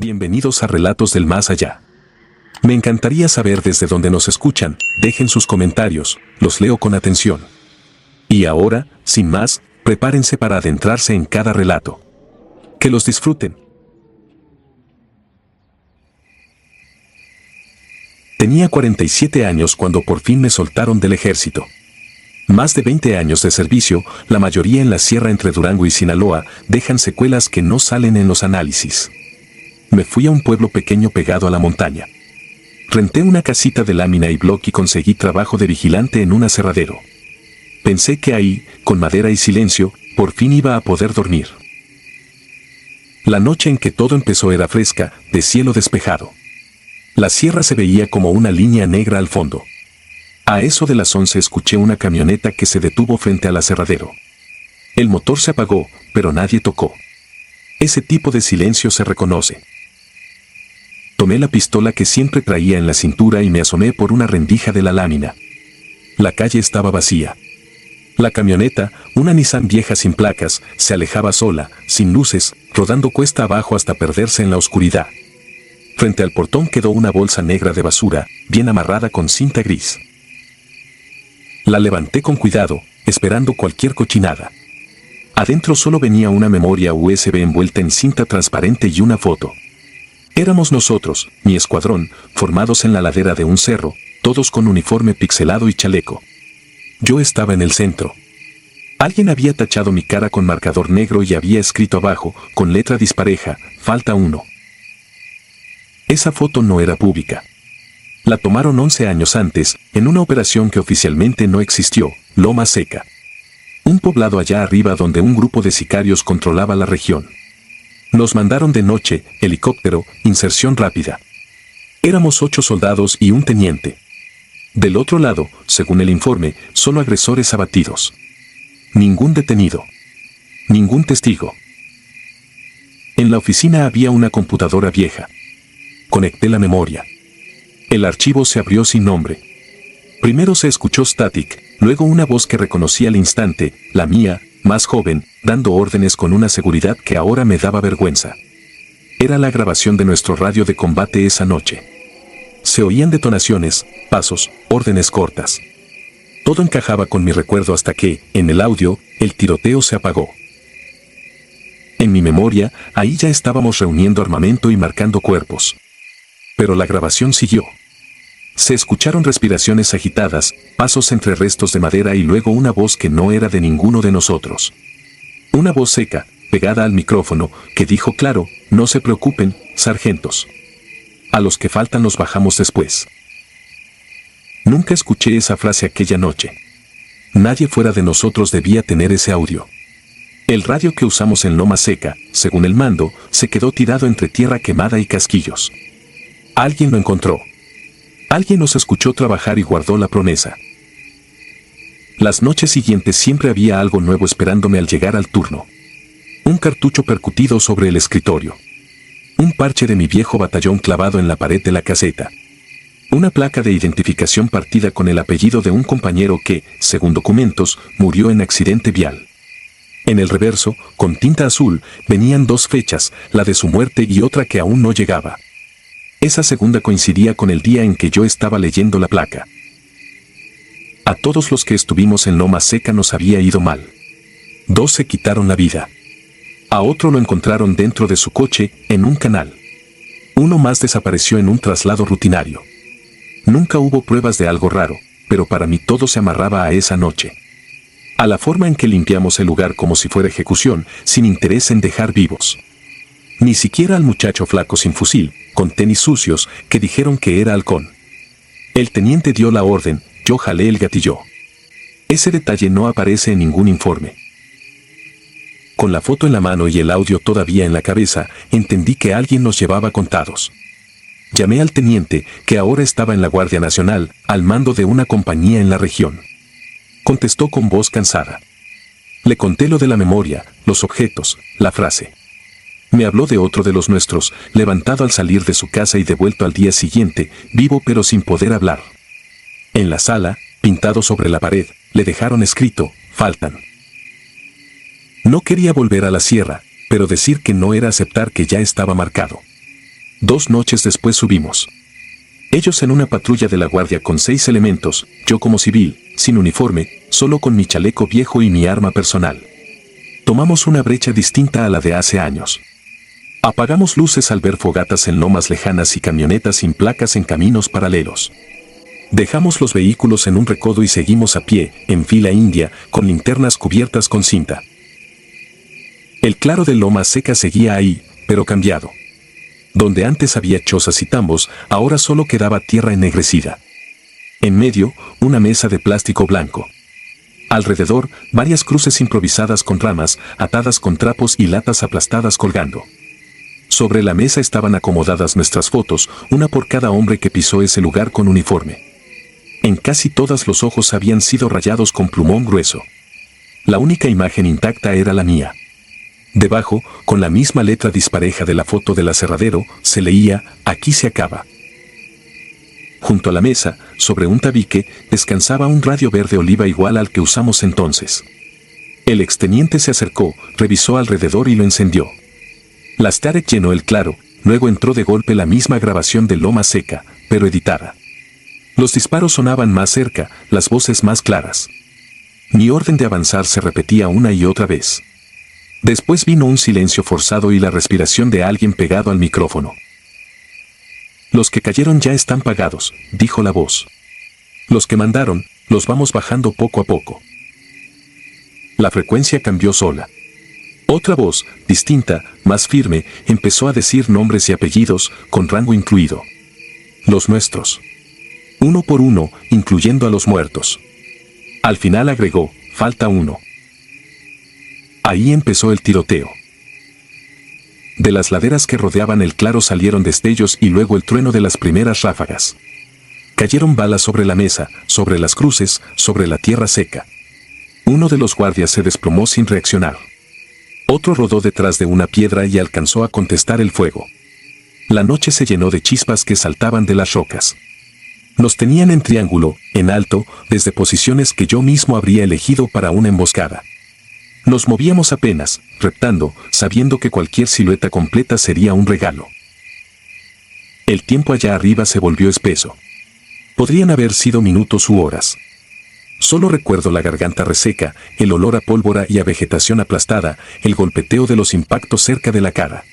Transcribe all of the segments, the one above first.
Bienvenidos a Relatos del Más Allá. Me encantaría saber desde dónde nos escuchan, dejen sus comentarios, los leo con atención. Y ahora, sin más, prepárense para adentrarse en cada relato. Que los disfruten. Tenía 47 años cuando por fin me soltaron del ejército. Más de 20 años de servicio, la mayoría en la sierra entre Durango y Sinaloa, dejan secuelas que no salen en los análisis. Me fui a un pueblo pequeño pegado a la montaña. Renté una casita de lámina y bloc y conseguí trabajo de vigilante en un aserradero. Pensé que ahí, con madera y silencio, por fin iba a poder dormir. La noche en que todo empezó era fresca, de cielo despejado. La sierra se veía como una línea negra al fondo. A eso de las 11 escuché una camioneta que se detuvo frente al aserradero. El motor se apagó, pero nadie tocó. Ese tipo de silencio se reconoce. Tomé la pistola que siempre traía en la cintura y me asomé por una rendija de la lámina. La calle estaba vacía. La camioneta, una Nissan vieja sin placas, se alejaba sola, sin luces, rodando cuesta abajo hasta perderse en la oscuridad. Frente al portón quedó una bolsa negra de basura, bien amarrada con cinta gris. La levanté con cuidado, esperando cualquier cochinada. Adentro solo venía una memoria USB envuelta en cinta transparente y una foto. Éramos nosotros, mi escuadrón, formados en la ladera de un cerro, todos con uniforme pixelado y chaleco. Yo estaba en el centro. Alguien había tachado mi cara con marcador negro y había escrito abajo, con letra dispareja, falta uno. Esa foto no era pública. La tomaron 11 años antes, en una operación que oficialmente no existió, Loma Seca. Un poblado allá arriba donde un grupo de sicarios controlaba la región. Nos mandaron de noche, helicóptero, inserción rápida. Éramos 8 soldados y un teniente. Del otro lado, según el informe, solo agresores abatidos. Ningún detenido. Ningún testigo. En la oficina había una computadora vieja. Conecté la memoria. El archivo se abrió sin nombre. Primero se escuchó static, luego una voz que reconocí al instante, la mía, más joven, dando órdenes con una seguridad que ahora me daba vergüenza. Era la grabación de nuestro radio de combate esa noche. Se oían detonaciones, pasos, órdenes cortas. Todo encajaba con mi recuerdo hasta que, en el audio, el tiroteo se apagó. En mi memoria, ahí ya estábamos reuniendo armamento y marcando cuerpos. Pero la grabación siguió. Se escucharon respiraciones agitadas, pasos entre restos de madera y luego una voz que no era de ninguno de nosotros. Una voz seca, pegada al micrófono, que dijo claro, no se preocupen, sargentos. A los que faltan los bajamos después. Nunca escuché esa frase aquella noche. Nadie fuera de nosotros debía tener ese audio. El radio que usamos en Loma Seca, según el mando, se quedó tirado entre tierra quemada y casquillos. Alguien lo encontró. Alguien nos escuchó trabajar y guardó la promesa. Las noches siguientes siempre había algo nuevo esperándome al llegar al turno. Un cartucho percutido sobre el escritorio. Un parche de mi viejo batallón clavado en la pared de la caseta. Una placa de identificación partida con el apellido de un compañero que, según documentos, murió en accidente vial. En el reverso, con tinta azul, venían 2 fechas, la de su muerte y otra que aún no llegaba. Esa segunda coincidía con el día en que yo estaba leyendo la placa. A todos los que estuvimos en Loma Seca nos había ido mal. 2 se quitaron la vida. A otro lo encontraron dentro de su coche, en un canal. Uno más desapareció en un traslado rutinario. Nunca hubo pruebas de algo raro, pero para mí todo se amarraba a esa noche. A la forma en que limpiamos el lugar como si fuera ejecución, sin interés en dejar vivos. Ni siquiera al muchacho flaco sin fusil, con tenis sucios, que dijeron que era halcón. El teniente dio la orden, yo jalé el gatillo. Ese detalle no aparece en ningún informe. Con la foto en la mano y el audio todavía en la cabeza, entendí que alguien nos llevaba contados. Llamé al teniente, que ahora estaba en la Guardia Nacional, al mando de una compañía en la región. Contestó con voz cansada. Le conté lo de la memoria, los objetos, la frase. Me habló de otro de los nuestros, levantado al salir de su casa y devuelto al día siguiente, vivo pero sin poder hablar. En la sala, pintado sobre la pared, le dejaron escrito, faltan. No quería volver a la sierra, pero decir que no era aceptar que ya estaba marcado. 2 noches después subimos. Ellos en una patrulla de la guardia con 6 elementos, yo como civil, sin uniforme, solo con mi chaleco viejo y mi arma personal. Tomamos una brecha distinta a la de hace años. Apagamos luces al ver fogatas en lomas lejanas y camionetas sin placas en caminos paralelos. Dejamos los vehículos en un recodo y seguimos a pie, en fila india, con linternas cubiertas con cinta. El claro de Loma Seca seguía ahí, pero cambiado. Donde antes había chozas y tambos, ahora solo quedaba tierra ennegrecida. En medio, una mesa de plástico blanco. Alrededor, varias cruces improvisadas con ramas, atadas con trapos y latas aplastadas colgando. Sobre la mesa estaban acomodadas nuestras fotos, una por cada hombre que pisó ese lugar con uniforme. En casi todas los ojos habían sido rayados con plumón grueso. La única imagen intacta era la mía. Debajo, con la misma letra dispareja de la foto del aserradero, se leía, aquí se acaba. Junto a la mesa, sobre un tabique, descansaba un radio verde oliva igual al que usamos entonces. El exteniente se acercó, revisó alrededor y lo encendió. La Starek llenó el claro, luego entró de golpe la misma grabación de Loma Seca, pero editada. Los disparos sonaban más cerca, las voces más claras. Mi orden de avanzar se repetía una y otra vez. Después vino un silencio forzado y la respiración de alguien pegado al micrófono. Los que cayeron ya están pagados, dijo la voz. Los que mandaron, los vamos bajando poco a poco. La frecuencia cambió sola. Otra voz, distinta, más firme, empezó a decir nombres y apellidos, con rango incluido. Los nuestros. Uno por uno, incluyendo a los muertos. Al final agregó, falta uno. Ahí empezó el tiroteo. De las laderas que rodeaban el claro salieron destellos y luego el trueno de las primeras ráfagas. Cayeron balas sobre la mesa, sobre las cruces, sobre la tierra seca. Uno de los guardias se desplomó sin reaccionar. Otro rodó detrás de una piedra y alcanzó a contestar el fuego. La noche se llenó de chispas que saltaban de las rocas. Nos tenían en triángulo, en alto, desde posiciones que yo mismo habría elegido para una emboscada. Nos movíamos apenas, reptando, sabiendo que cualquier silueta completa sería un regalo. El tiempo allá arriba se volvió espeso. Podrían haber sido minutos u horas. Solo recuerdo la garganta reseca, el olor a pólvora y a vegetación aplastada, el golpeteo de los impactos cerca de la cara.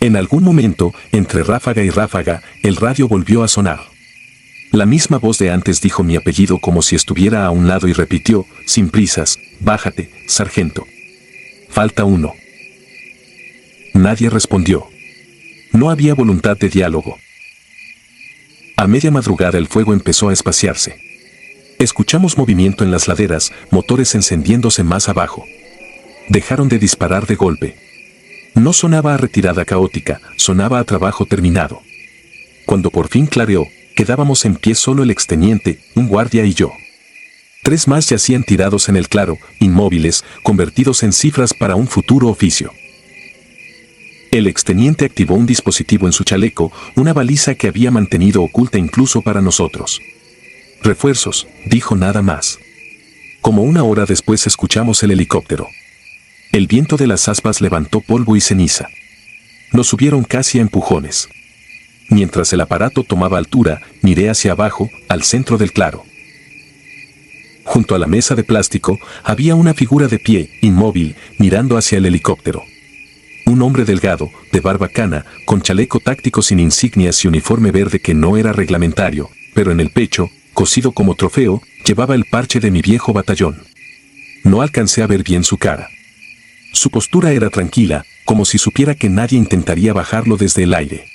En algún momento, entre ráfaga y ráfaga, el radio volvió a sonar. La misma voz de antes dijo mi apellido como si estuviera a un lado y repitió, sin prisas, bájate, sargento. Falta uno. Nadie respondió. No había voluntad de diálogo. A media madrugada el fuego empezó a espaciarse. Escuchamos movimiento en las laderas, motores encendiéndose más abajo. Dejaron de disparar de golpe. No sonaba a retirada caótica, sonaba a trabajo terminado. Cuando por fin clareó, quedábamos en pie solo el exteniente, un guardia y yo. 3 más yacían tirados en el claro, inmóviles, convertidos en cifras para un futuro oficio. El exteniente activó un dispositivo en su chaleco, una baliza que había mantenido oculta incluso para nosotros. Refuerzos, dijo nada más. Como una hora después escuchamos el helicóptero. El viento de las aspas levantó polvo y ceniza. Nos subieron casi a empujones. Mientras el aparato tomaba altura, miré hacia abajo, al centro del claro. Junto a la mesa de plástico, había una figura de pie, inmóvil, mirando hacia el helicóptero. Un hombre delgado, de barba cana, con chaleco táctico sin insignias y uniforme verde que no era reglamentario, pero en el pecho, cosido como trofeo, llevaba el parche de mi viejo batallón. No alcancé a ver bien su cara. Su postura era tranquila, como si supiera que nadie intentaría bajarlo desde el aire.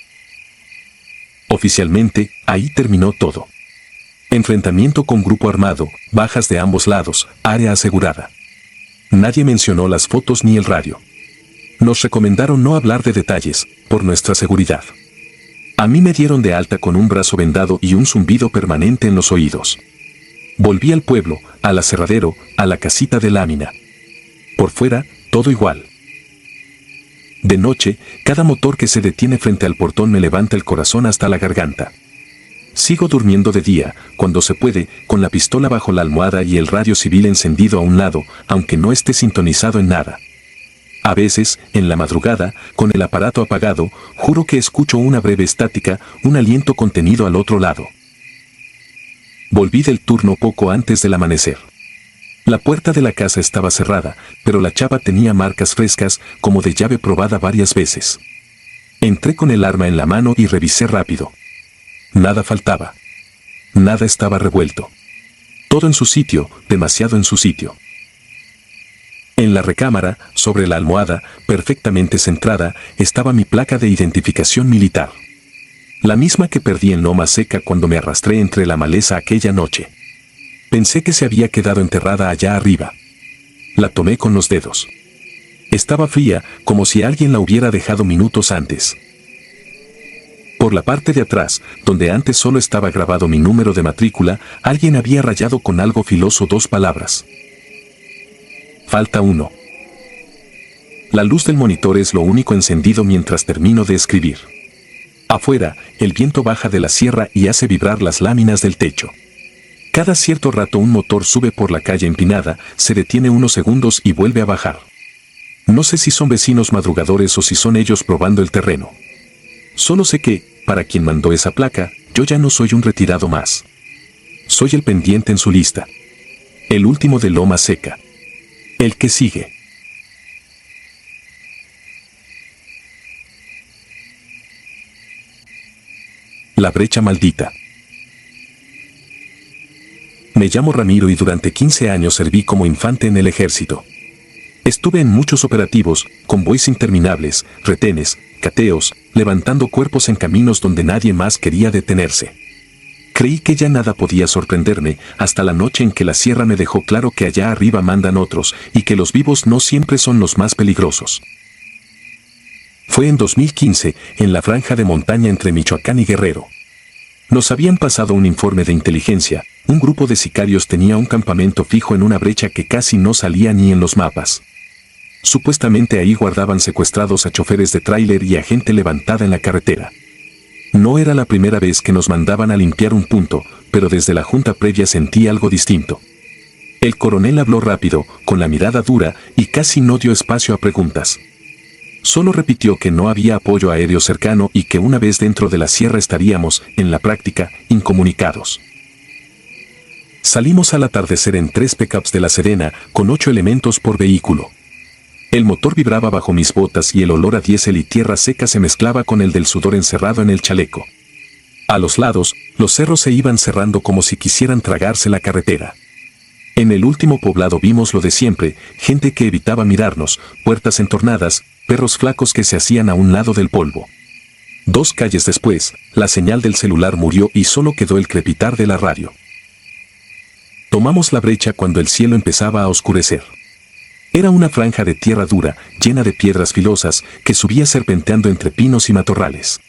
Oficialmente, ahí terminó todo. Enfrentamiento con grupo armado, bajas de ambos lados, área asegurada. Nadie mencionó las fotos ni el radio. Nos recomendaron no hablar de detalles, por nuestra seguridad. A mí me dieron de alta con un brazo vendado y un zumbido permanente en los oídos. Volví al pueblo, al aserradero, a la casita de lámina. Por fuera, todo igual. De noche, cada motor que se detiene frente al portón me levanta el corazón hasta la garganta. Sigo durmiendo de día, cuando se puede, con la pistola bajo la almohada y el radio civil encendido a un lado, aunque no esté sintonizado en nada. A veces, en la madrugada, con el aparato apagado, juro que escucho una breve estática, un aliento contenido al otro lado. Volví del turno poco antes del amanecer. La puerta de la casa estaba cerrada, pero la chapa tenía marcas frescas, como de llave probada varias veces. Entré con el arma en la mano y revisé rápido. Nada faltaba. Nada estaba revuelto. Todo en su sitio, demasiado en su sitio. En la recámara, sobre la almohada, perfectamente centrada, estaba mi placa de identificación militar. La misma que perdí en Loma Seca cuando me arrastré entre la maleza aquella noche. Pensé que se había quedado enterrada allá arriba. La tomé con los dedos. Estaba fría, como si alguien la hubiera dejado minutos antes. Por la parte de atrás, donde antes solo estaba grabado mi número de matrícula, alguien había rayado con algo filoso 2 palabras. Falta 1. La luz del monitor es lo único encendido mientras termino de escribir. Afuera, el viento baja de la sierra y hace vibrar las láminas del techo. Cada cierto rato un motor sube por la calle empinada, se detiene unos segundos y vuelve a bajar. No sé si son vecinos madrugadores o si son ellos probando el terreno. Solo sé que, para quien mandó esa placa, yo ya no soy un retirado más. Soy el pendiente en su lista. El último de Loma Seca. El que sigue. La brecha maldita. Me llamo Ramiro y durante 15 años serví como infante en el ejército. Estuve en muchos operativos, convoys interminables, retenes, cateos, levantando cuerpos en caminos donde nadie más quería detenerse. Creí que ya nada podía sorprenderme, hasta la noche en que la sierra me dejó claro que allá arriba mandan otros, y que los vivos no siempre son los más peligrosos. Fue en 2015, en la franja de montaña entre Michoacán y Guerrero. Nos habían pasado un informe de inteligencia, un grupo de sicarios tenía un campamento fijo en una brecha que casi no salía ni en los mapas. Supuestamente ahí guardaban secuestrados a choferes de tráiler y a gente levantada en la carretera. No era la primera vez que nos mandaban a limpiar un punto, pero desde la junta previa sentí algo distinto. El coronel habló rápido, con la mirada dura, y casi no dio espacio a preguntas. Solo repitió que no había apoyo aéreo cercano y que una vez dentro de la sierra estaríamos, en la práctica, incomunicados. Salimos al atardecer en 3 pickups de La Serena, con 8 elementos por vehículo. El motor vibraba bajo mis botas y el olor a diésel y tierra seca se mezclaba con el del sudor encerrado en el chaleco. A los lados, los cerros se iban cerrando como si quisieran tragarse la carretera. En el último poblado vimos lo de siempre, gente que evitaba mirarnos, puertas entornadas, perros flacos que se hacían a un lado del polvo. 2 calles después, la señal del celular murió y solo quedó el crepitar de la radio. Tomamos la brecha cuando el cielo empezaba a oscurecer. Era una franja de tierra dura, llena de piedras filosas, que subía serpenteando entre pinos y matorrales.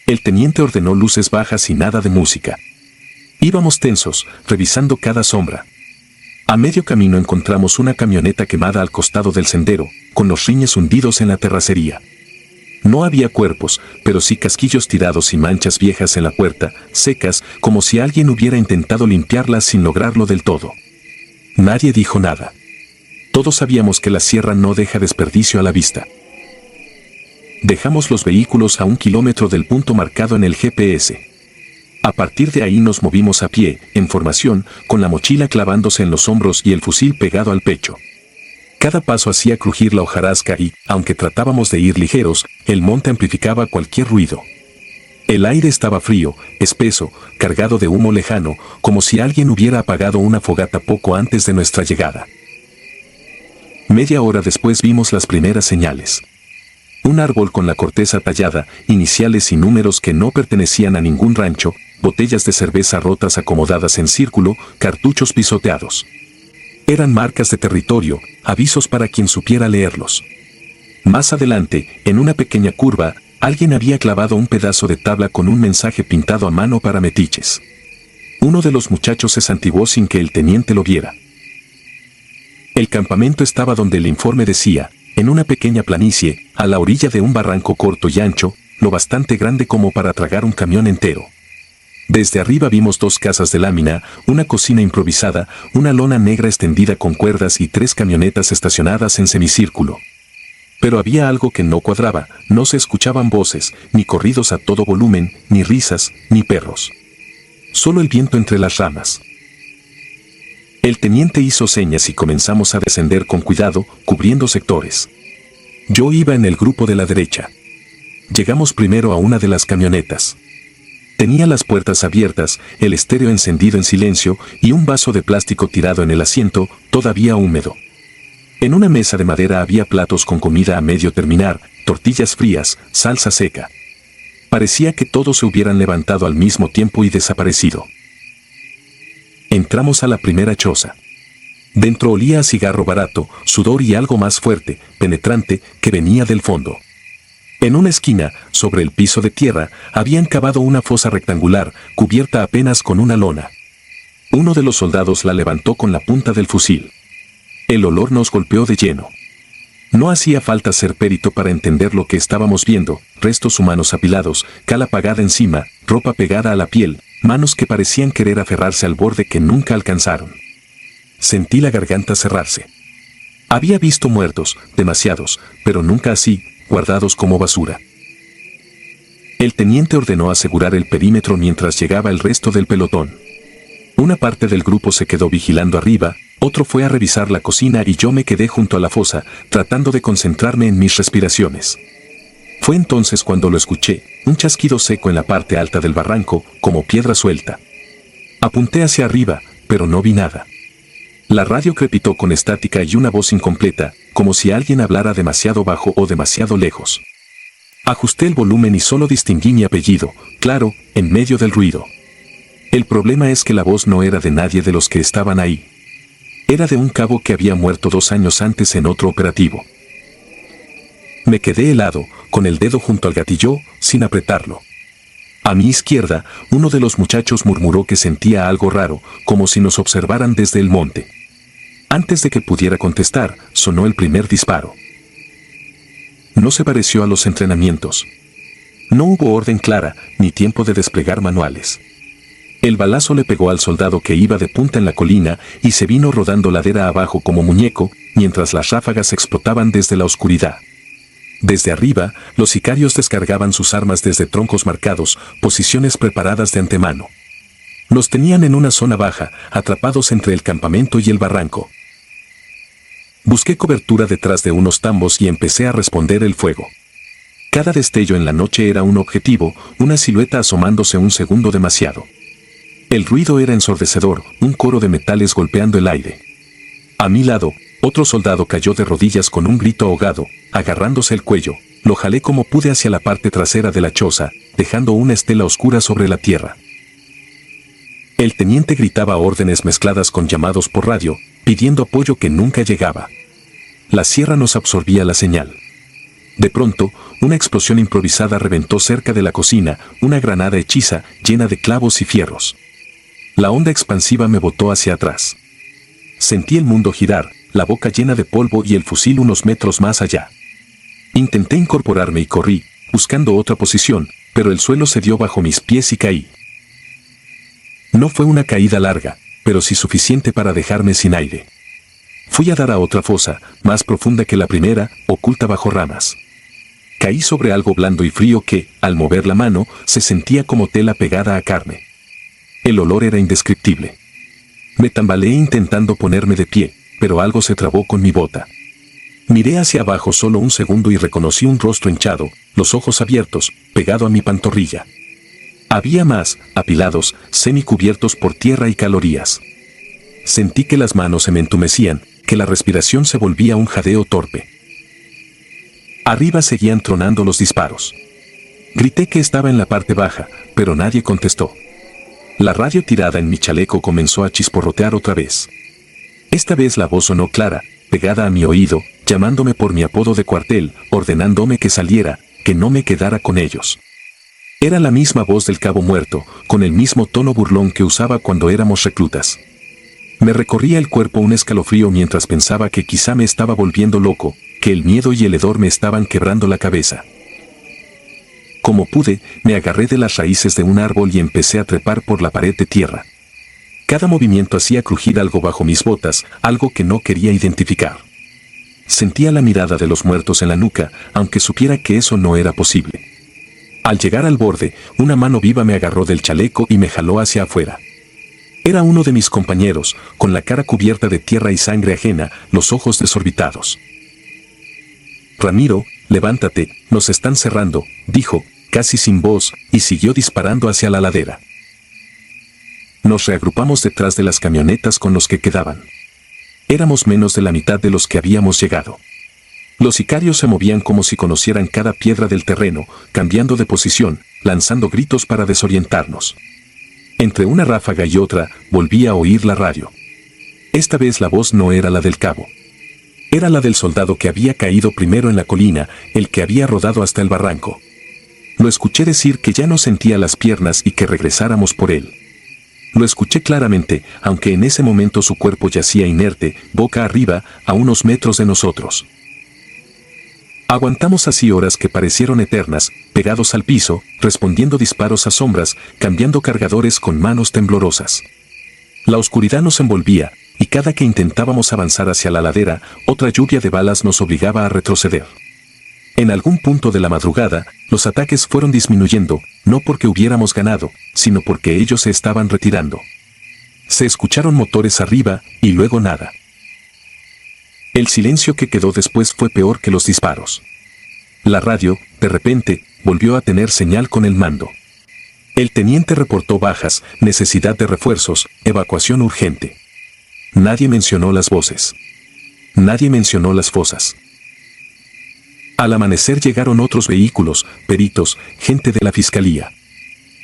El teniente ordenó luces bajas y nada de música. Íbamos tensos, revisando cada sombra. A medio camino encontramos una camioneta quemada al costado del sendero, con los rines hundidos en la terracería. No había cuerpos, pero sí casquillos tirados y manchas viejas en la puerta, secas, como si alguien hubiera intentado limpiarlas sin lograrlo del todo. Nadie dijo nada. Todos sabíamos que la sierra no deja desperdicio a la vista. Dejamos los vehículos a 1 kilómetro del punto marcado en el GPS. A partir de ahí nos movimos a pie, en formación, con la mochila clavándose en los hombros y el fusil pegado al pecho. Cada paso hacía crujir la hojarasca y, aunque tratábamos de ir ligeros, el monte amplificaba cualquier ruido. El aire estaba frío, espeso, cargado de humo lejano, como si alguien hubiera apagado una fogata poco antes de nuestra llegada. Media hora después vimos las primeras señales. Un árbol con la corteza tallada, iniciales y números que no pertenecían a ningún rancho, botellas de cerveza rotas acomodadas en círculo, cartuchos pisoteados. Eran marcas de territorio, avisos para quien supiera leerlos. Más adelante, en una pequeña curva, alguien había clavado un pedazo de tabla con un mensaje pintado a mano para metiches. Uno de los muchachos se santiguó sin que el teniente lo viera. El campamento estaba donde el informe decía, en una pequeña planicie, a la orilla de un barranco corto y ancho, lo bastante grande como para tragar un camión entero. Desde arriba vimos 2 casas de lámina, una cocina improvisada, una lona negra extendida con cuerdas y 3 camionetas estacionadas en semicírculo. Pero había algo que no cuadraba, no se escuchaban voces, ni corridos a todo volumen, ni risas, ni perros. Solo el viento entre las ramas. El teniente hizo señas y comenzamos a descender con cuidado, cubriendo sectores. Yo iba en el grupo de la derecha. Llegamos primero a una de las camionetas. Tenía las puertas abiertas, el estéreo encendido en silencio y un vaso de plástico tirado en el asiento, todavía húmedo. En una mesa de madera había platos con comida a medio terminar, tortillas frías, salsa seca. Parecía que todos se hubieran levantado al mismo tiempo y desaparecido. Entramos a la primera choza. Dentro olía a cigarro barato, sudor y algo más fuerte, penetrante, que venía del fondo. En una esquina, sobre el piso de tierra, habían cavado una fosa rectangular, cubierta apenas con una lona. Uno de los soldados la levantó con la punta del fusil. El olor nos golpeó de lleno. No hacía falta ser perito para entender lo que estábamos viendo: restos humanos apilados, cal apagada encima, ropa pegada a la piel, manos que parecían querer aferrarse al borde que nunca alcanzaron. Sentí la garganta cerrarse. Había visto muertos, demasiados, pero nunca así, guardados como basura. El teniente ordenó asegurar el perímetro mientras llegaba el resto del pelotón. Una parte del grupo se quedó vigilando arriba, otro fue a revisar la cocina y yo me quedé junto a la fosa, tratando de concentrarme en mis respiraciones. Fue entonces cuando lo escuché, un chasquido seco en la parte alta del barranco, como piedra suelta. Apunté hacia arriba, pero no vi nada. La radio crepitó con estática y una voz incompleta, como si alguien hablara demasiado bajo o demasiado lejos. Ajusté el volumen y solo distinguí mi apellido, claro, en medio del ruido. El problema es que la voz no era de nadie de los que estaban ahí. Era de un cabo que había muerto 2 años antes en otro operativo. Me quedé helado, con el dedo junto al gatillo, sin apretarlo. A mi izquierda, uno de los muchachos murmuró que sentía algo raro, como si nos observaran desde el monte. Antes de que pudiera contestar, sonó el primer disparo. No se pareció a los entrenamientos. No hubo orden clara, ni tiempo de desplegar manuales. El balazo le pegó al soldado que iba de punta en la colina y se vino rodando ladera abajo como muñeco, mientras las ráfagas explotaban desde la oscuridad. Desde arriba, los sicarios descargaban sus armas desde troncos marcados, posiciones preparadas de antemano. Los tenían en una zona baja, atrapados entre el campamento y el barranco. Busqué cobertura detrás de unos tambos y empecé a responder el fuego. Cada destello en la noche era un objetivo, una silueta asomándose un segundo demasiado. El ruido era ensordecedor, un coro de metales golpeando el aire. A mi lado, otro soldado cayó de rodillas con un grito ahogado, agarrándose el cuello. Lo jalé como pude hacia la parte trasera de la choza, dejando una estela oscura sobre la tierra. El teniente gritaba órdenes mezcladas con llamados por radio, pidiendo apoyo que nunca llegaba. La sierra nos absorbía la señal. De pronto, una explosión improvisada reventó cerca de la cocina, una granada hechiza, llena de clavos y fierros. La onda expansiva me botó hacia atrás. Sentí el mundo girar, la boca llena de polvo y el fusil unos metros más allá. Intenté incorporarme y corrí, buscando otra posición, pero el suelo cedió bajo mis pies y caí. No fue una caída larga, pero sí suficiente para dejarme sin aire. Fui a dar a otra fosa, más profunda que la primera, oculta bajo ramas. Caí sobre algo blando y frío que, al mover la mano, se sentía como tela pegada a carne. El olor era indescriptible. Me tambaleé intentando ponerme de pie, pero algo se trabó con mi bota. Miré hacia abajo solo un segundo y reconocí un rostro hinchado, los ojos abiertos, pegado a mi pantorrilla. Había más, apilados, semicubiertos por tierra y calorías. Sentí que las manos se me entumecían, que la respiración se volvía un jadeo torpe. Arriba seguían tronando los disparos. Grité que estaba en la parte baja, pero nadie contestó. La radio tirada en mi chaleco comenzó a chisporrotear otra vez. Esta vez la voz sonó clara, pegada a mi oído, llamándome por mi apodo de cuartel, ordenándome que saliera, que no me quedara con ellos. Era la misma voz del cabo muerto, con el mismo tono burlón que usaba cuando éramos reclutas. Me recorría el cuerpo un escalofrío mientras pensaba que quizá me estaba volviendo loco, que el miedo y el hedor me estaban quebrando la cabeza. Como pude, me agarré de las raíces de un árbol y empecé a trepar por la pared de tierra. Cada movimiento hacía crujir algo bajo mis botas, algo que no quería identificar. sentía la mirada de los muertos en la nuca, aunque supiera que eso no era posible. Al llegar al borde, una mano viva me agarró del chaleco y me jaló hacia afuera. Era uno de mis compañeros, con la cara cubierta de tierra y sangre ajena, los ojos desorbitados. «Ramiro, levántate, nos están cerrando», dijo, casi sin voz, y siguió disparando hacia la ladera. Nos reagrupamos detrás de las camionetas con los que quedaban. Éramos menos de la mitad de los que habíamos llegado. Los sicarios se movían como si conocieran cada piedra del terreno, cambiando de posición, lanzando gritos para desorientarnos. Entre una ráfaga y otra, volví a oír la radio. Esta vez la voz no era la del cabo. Era la del soldado que había caído primero en la colina, el que había rodado hasta el barranco. Lo escuché decir que ya no sentía las piernas y que regresáramos por él. Lo escuché claramente, aunque en ese momento su cuerpo yacía inerte, boca arriba, a unos metros de nosotros. Aguantamos así horas que parecieron eternas, pegados al piso, respondiendo disparos a sombras, cambiando cargadores con manos temblorosas. La oscuridad nos envolvía, y cada que intentábamos avanzar hacia la ladera, otra lluvia de balas nos obligaba a retroceder. En algún punto de la madrugada, los ataques fueron disminuyendo, no porque hubiéramos ganado, sino porque ellos se estaban retirando. Se escucharon motores arriba, y luego nada. El silencio que quedó después fue peor que los disparos. La radio, de repente, volvió a tener señal con el mando. El teniente reportó bajas, necesidad de refuerzos, evacuación urgente. Nadie mencionó las voces. Nadie mencionó las fosas. Al amanecer llegaron otros vehículos, peritos, gente de la fiscalía.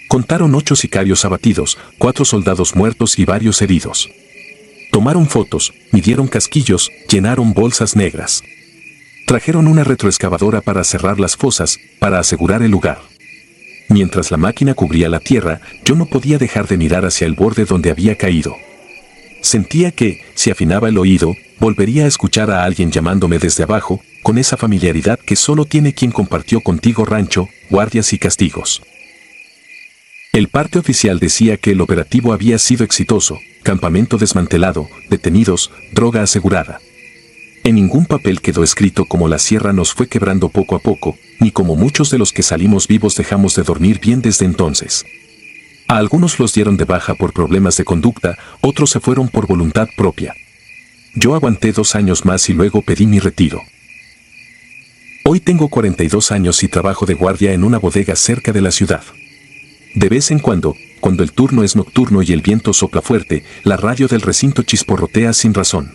Contaron 8 sicarios abatidos, 4 soldados muertos y varios heridos. Tomaron fotos, midieron casquillos, llenaron bolsas negras. Trajeron una retroexcavadora para cerrar las fosas, para asegurar el lugar. Mientras la máquina cubría la tierra, yo no podía dejar de mirar hacia el borde donde había caído. Sentía que, si afinaba el oído, volvería a escuchar a alguien llamándome desde abajo, con esa familiaridad que solo tiene quien compartió contigo rancho, guardias y castigos. El parte oficial decía que el operativo había sido exitoso, campamento desmantelado, detenidos, droga asegurada. En ningún papel quedó escrito cómo la sierra nos fue quebrando poco a poco, ni como muchos de los que salimos vivos dejamos de dormir bien desde entonces. A algunos los dieron de baja por problemas de conducta, otros se fueron por voluntad propia. Yo aguanté 2 años más y luego pedí mi retiro. Hoy tengo 42 años y trabajo de guardia en una bodega cerca de la ciudad. De vez en cuando el turno es nocturno y el viento sopla fuerte, la radio del recinto chisporrotea sin razón.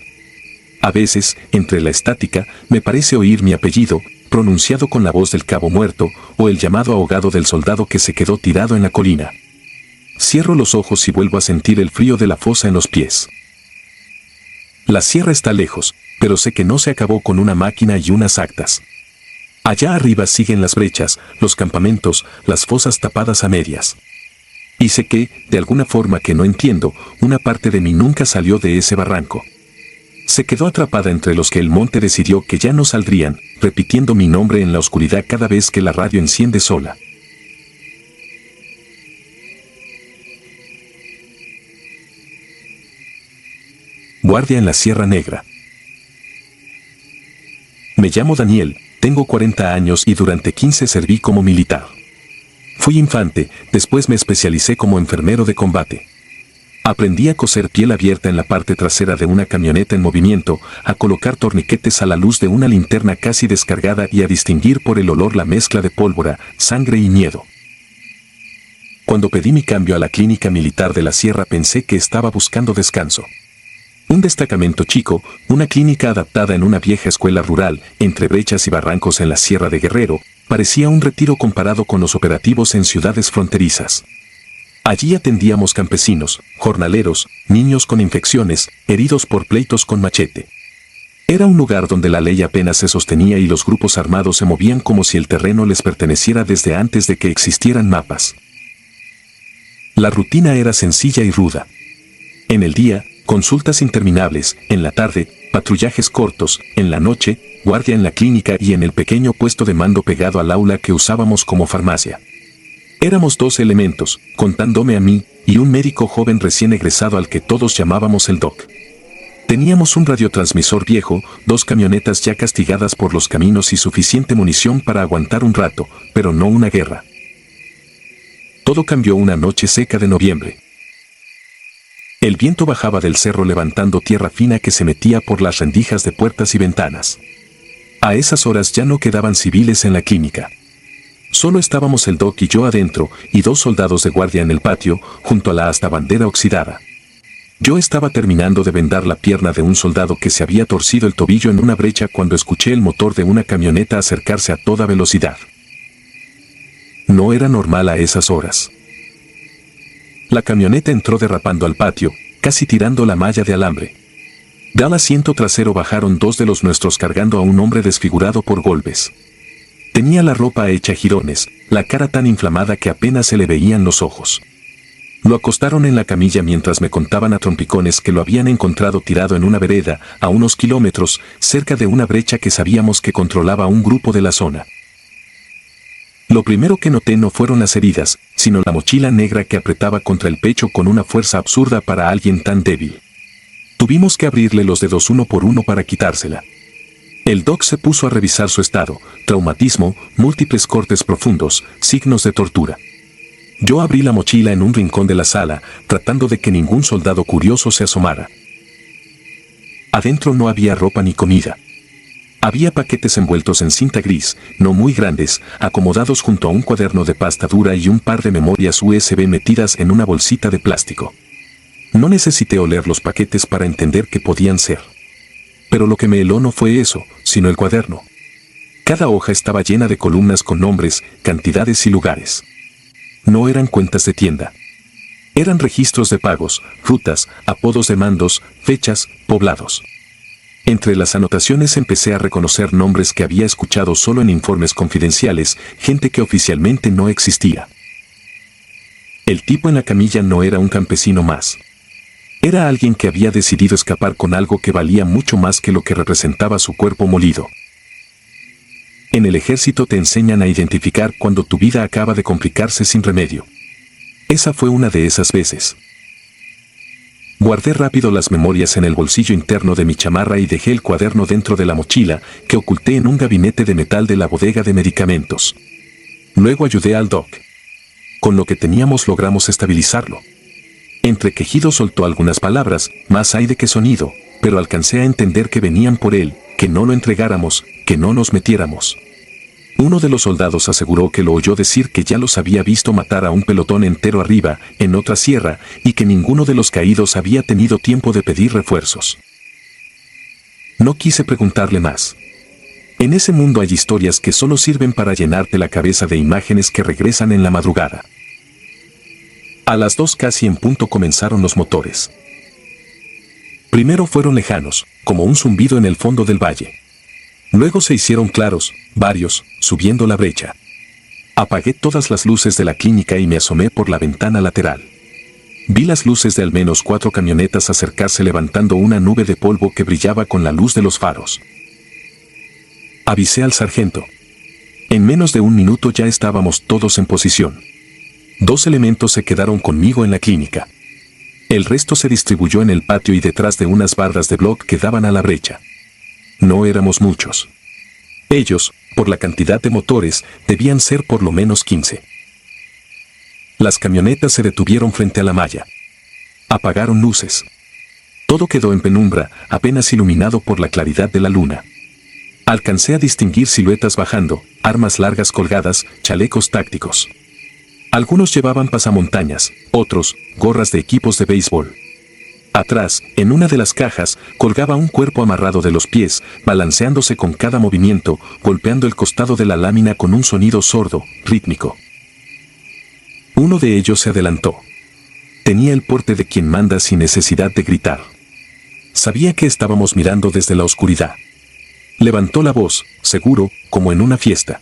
A veces, entre la estática, me parece oír mi apellido, pronunciado con la voz del cabo muerto, o el llamado ahogado del soldado que se quedó tirado en la colina. Cierro los ojos y vuelvo a sentir el frío de la fosa en los pies. La sierra está lejos, pero sé que no se acabó con una máquina y unas actas. Allá arriba siguen las brechas, los campamentos, las fosas tapadas a medias. Y sé que, de alguna forma que no entiendo, una parte de mí nunca salió de ese barranco. Se quedó atrapada entre los que el monte decidió que ya no saldrían, repitiendo mi nombre en la oscuridad cada vez que la radio enciende sola. Guardia en la Sierra Negra. Me llamo Daniel, tengo 40 años y durante 15 serví como militar. Fui infante, después me especialicé como enfermero de combate. Aprendí a coser piel abierta en la parte trasera de una camioneta en movimiento, a colocar torniquetes a la luz de una linterna casi descargada y a distinguir por el olor la mezcla de pólvora, sangre y miedo. Cuando pedí mi cambio a la clínica militar de la Sierra pensé que estaba buscando descanso. Un destacamento chico, una clínica adaptada en una vieja escuela rural, entre brechas y barrancos en la Sierra de Guerrero, parecía un retiro comparado con los operativos en ciudades fronterizas. Allí atendíamos campesinos, jornaleros, niños con infecciones, heridos por pleitos con machete. Era un lugar donde la ley apenas se sostenía y los grupos armados se movían como si el terreno les perteneciera desde antes de que existieran mapas. La rutina era sencilla y ruda. En el día, consultas interminables, en la tarde, patrullajes cortos, en la noche, guardia en la clínica y en el pequeño puesto de mando pegado al aula que usábamos como farmacia. Éramos 2 elementos, contándome a mí, y un médico joven recién egresado al que todos llamábamos el Doc. Teníamos un radiotransmisor viejo, 2 camionetas ya castigadas por los caminos y suficiente munición para aguantar un rato, pero no una guerra. Todo cambió una noche seca de noviembre. El viento bajaba del cerro levantando tierra fina que se metía por las rendijas de puertas y ventanas. A esas horas ya no quedaban civiles en la clínica. Solo estábamos el doc y yo adentro, y 2 soldados de guardia en el patio, junto a la asta bandera oxidada. Yo estaba terminando de vendar la pierna de un soldado que se había torcido el tobillo en una brecha cuando escuché el motor de una camioneta acercarse a toda velocidad. No era normal a esas horas. La camioneta entró derrapando al patio, casi tirando la malla de alambre. Del asiento trasero bajaron 2 de los nuestros cargando a un hombre desfigurado por golpes. Tenía la ropa hecha jirones, la cara tan inflamada que apenas se le veían los ojos. Lo acostaron en la camilla mientras me contaban a trompicones que lo habían encontrado tirado en una vereda, a unos kilómetros, cerca de una brecha que sabíamos que controlaba un grupo de la zona. Lo primero que noté no fueron las heridas, sino la mochila negra que apretaba contra el pecho con una fuerza absurda para alguien tan débil. Tuvimos que abrirle los dedos uno por uno para quitársela. El doc se puso a revisar su estado, traumatismo, múltiples cortes profundos, signos de tortura. Yo abrí la mochila en un rincón de la sala, tratando de que ningún soldado curioso se asomara. Adentro no había ropa ni comida. Había paquetes envueltos en cinta gris, no muy grandes, acomodados junto a un cuaderno de pasta dura y un par de memorias USB metidas en una bolsita de plástico. No necesité oler los paquetes para entender qué podían ser. Pero lo que me heló no fue eso, sino el cuaderno. Cada hoja estaba llena de columnas con nombres, cantidades y lugares. No eran cuentas de tienda. Eran registros de pagos, rutas, apodos de mandos, fechas, poblados. Entre las anotaciones empecé a reconocer nombres que había escuchado solo en informes confidenciales, gente que oficialmente no existía. El tipo en la camilla no era un campesino más. Era alguien que había decidido escapar con algo que valía mucho más que lo que representaba su cuerpo molido. En el ejército te enseñan a identificar cuando tu vida acaba de complicarse sin remedio. Esa fue una de esas veces. Guardé rápido las memorias en el bolsillo interno de mi chamarra y dejé el cuaderno dentro de la mochila que oculté en un gabinete de metal de la bodega de medicamentos. Luego ayudé al doc. Con lo que teníamos logramos estabilizarlo. Entre quejidos soltó algunas palabras, más aire que sonido, pero alcancé a entender que venían por él, que no lo entregáramos, que no nos metiéramos. Uno de los soldados aseguró que lo oyó decir que ya los había visto matar a un pelotón entero arriba, en otra sierra, y que ninguno de los caídos había tenido tiempo de pedir refuerzos. No quise preguntarle más. En ese mundo hay historias que solo sirven para llenarte la cabeza de imágenes que regresan en la madrugada. A las 2 casi en punto comenzaron los motores. Primero fueron lejanos, como un zumbido en el fondo del valle. Luego se hicieron claros, varios, subiendo la brecha. Apagué todas las luces de la clínica y me asomé por la ventana lateral. Vi las luces de al menos 4 camionetas acercarse levantando una nube de polvo que brillaba con la luz de los faros. Avisé al sargento. En menos de un minuto ya estábamos todos en posición. 2 elementos se quedaron conmigo en la clínica. El resto se distribuyó en el patio y detrás de unas bardas de bloc que daban a la brecha. No éramos muchos. Ellos, por la cantidad de motores, debían ser por lo menos 15. Las camionetas se detuvieron frente a la malla. Apagaron luces. Todo quedó en penumbra, apenas iluminado por la claridad de la luna. Alcancé a distinguir siluetas bajando, armas largas colgadas, chalecos tácticos. Algunos llevaban pasamontañas, otros, gorras de equipos de béisbol. Atrás, en una de las cajas, colgaba un cuerpo amarrado de los pies, balanceándose con cada movimiento, golpeando el costado de la lámina con un sonido sordo, rítmico. Uno de ellos se adelantó. Tenía el porte de quien manda sin necesidad de gritar. Sabía que estábamos mirando desde la oscuridad. Levantó la voz, seguro, como en una fiesta.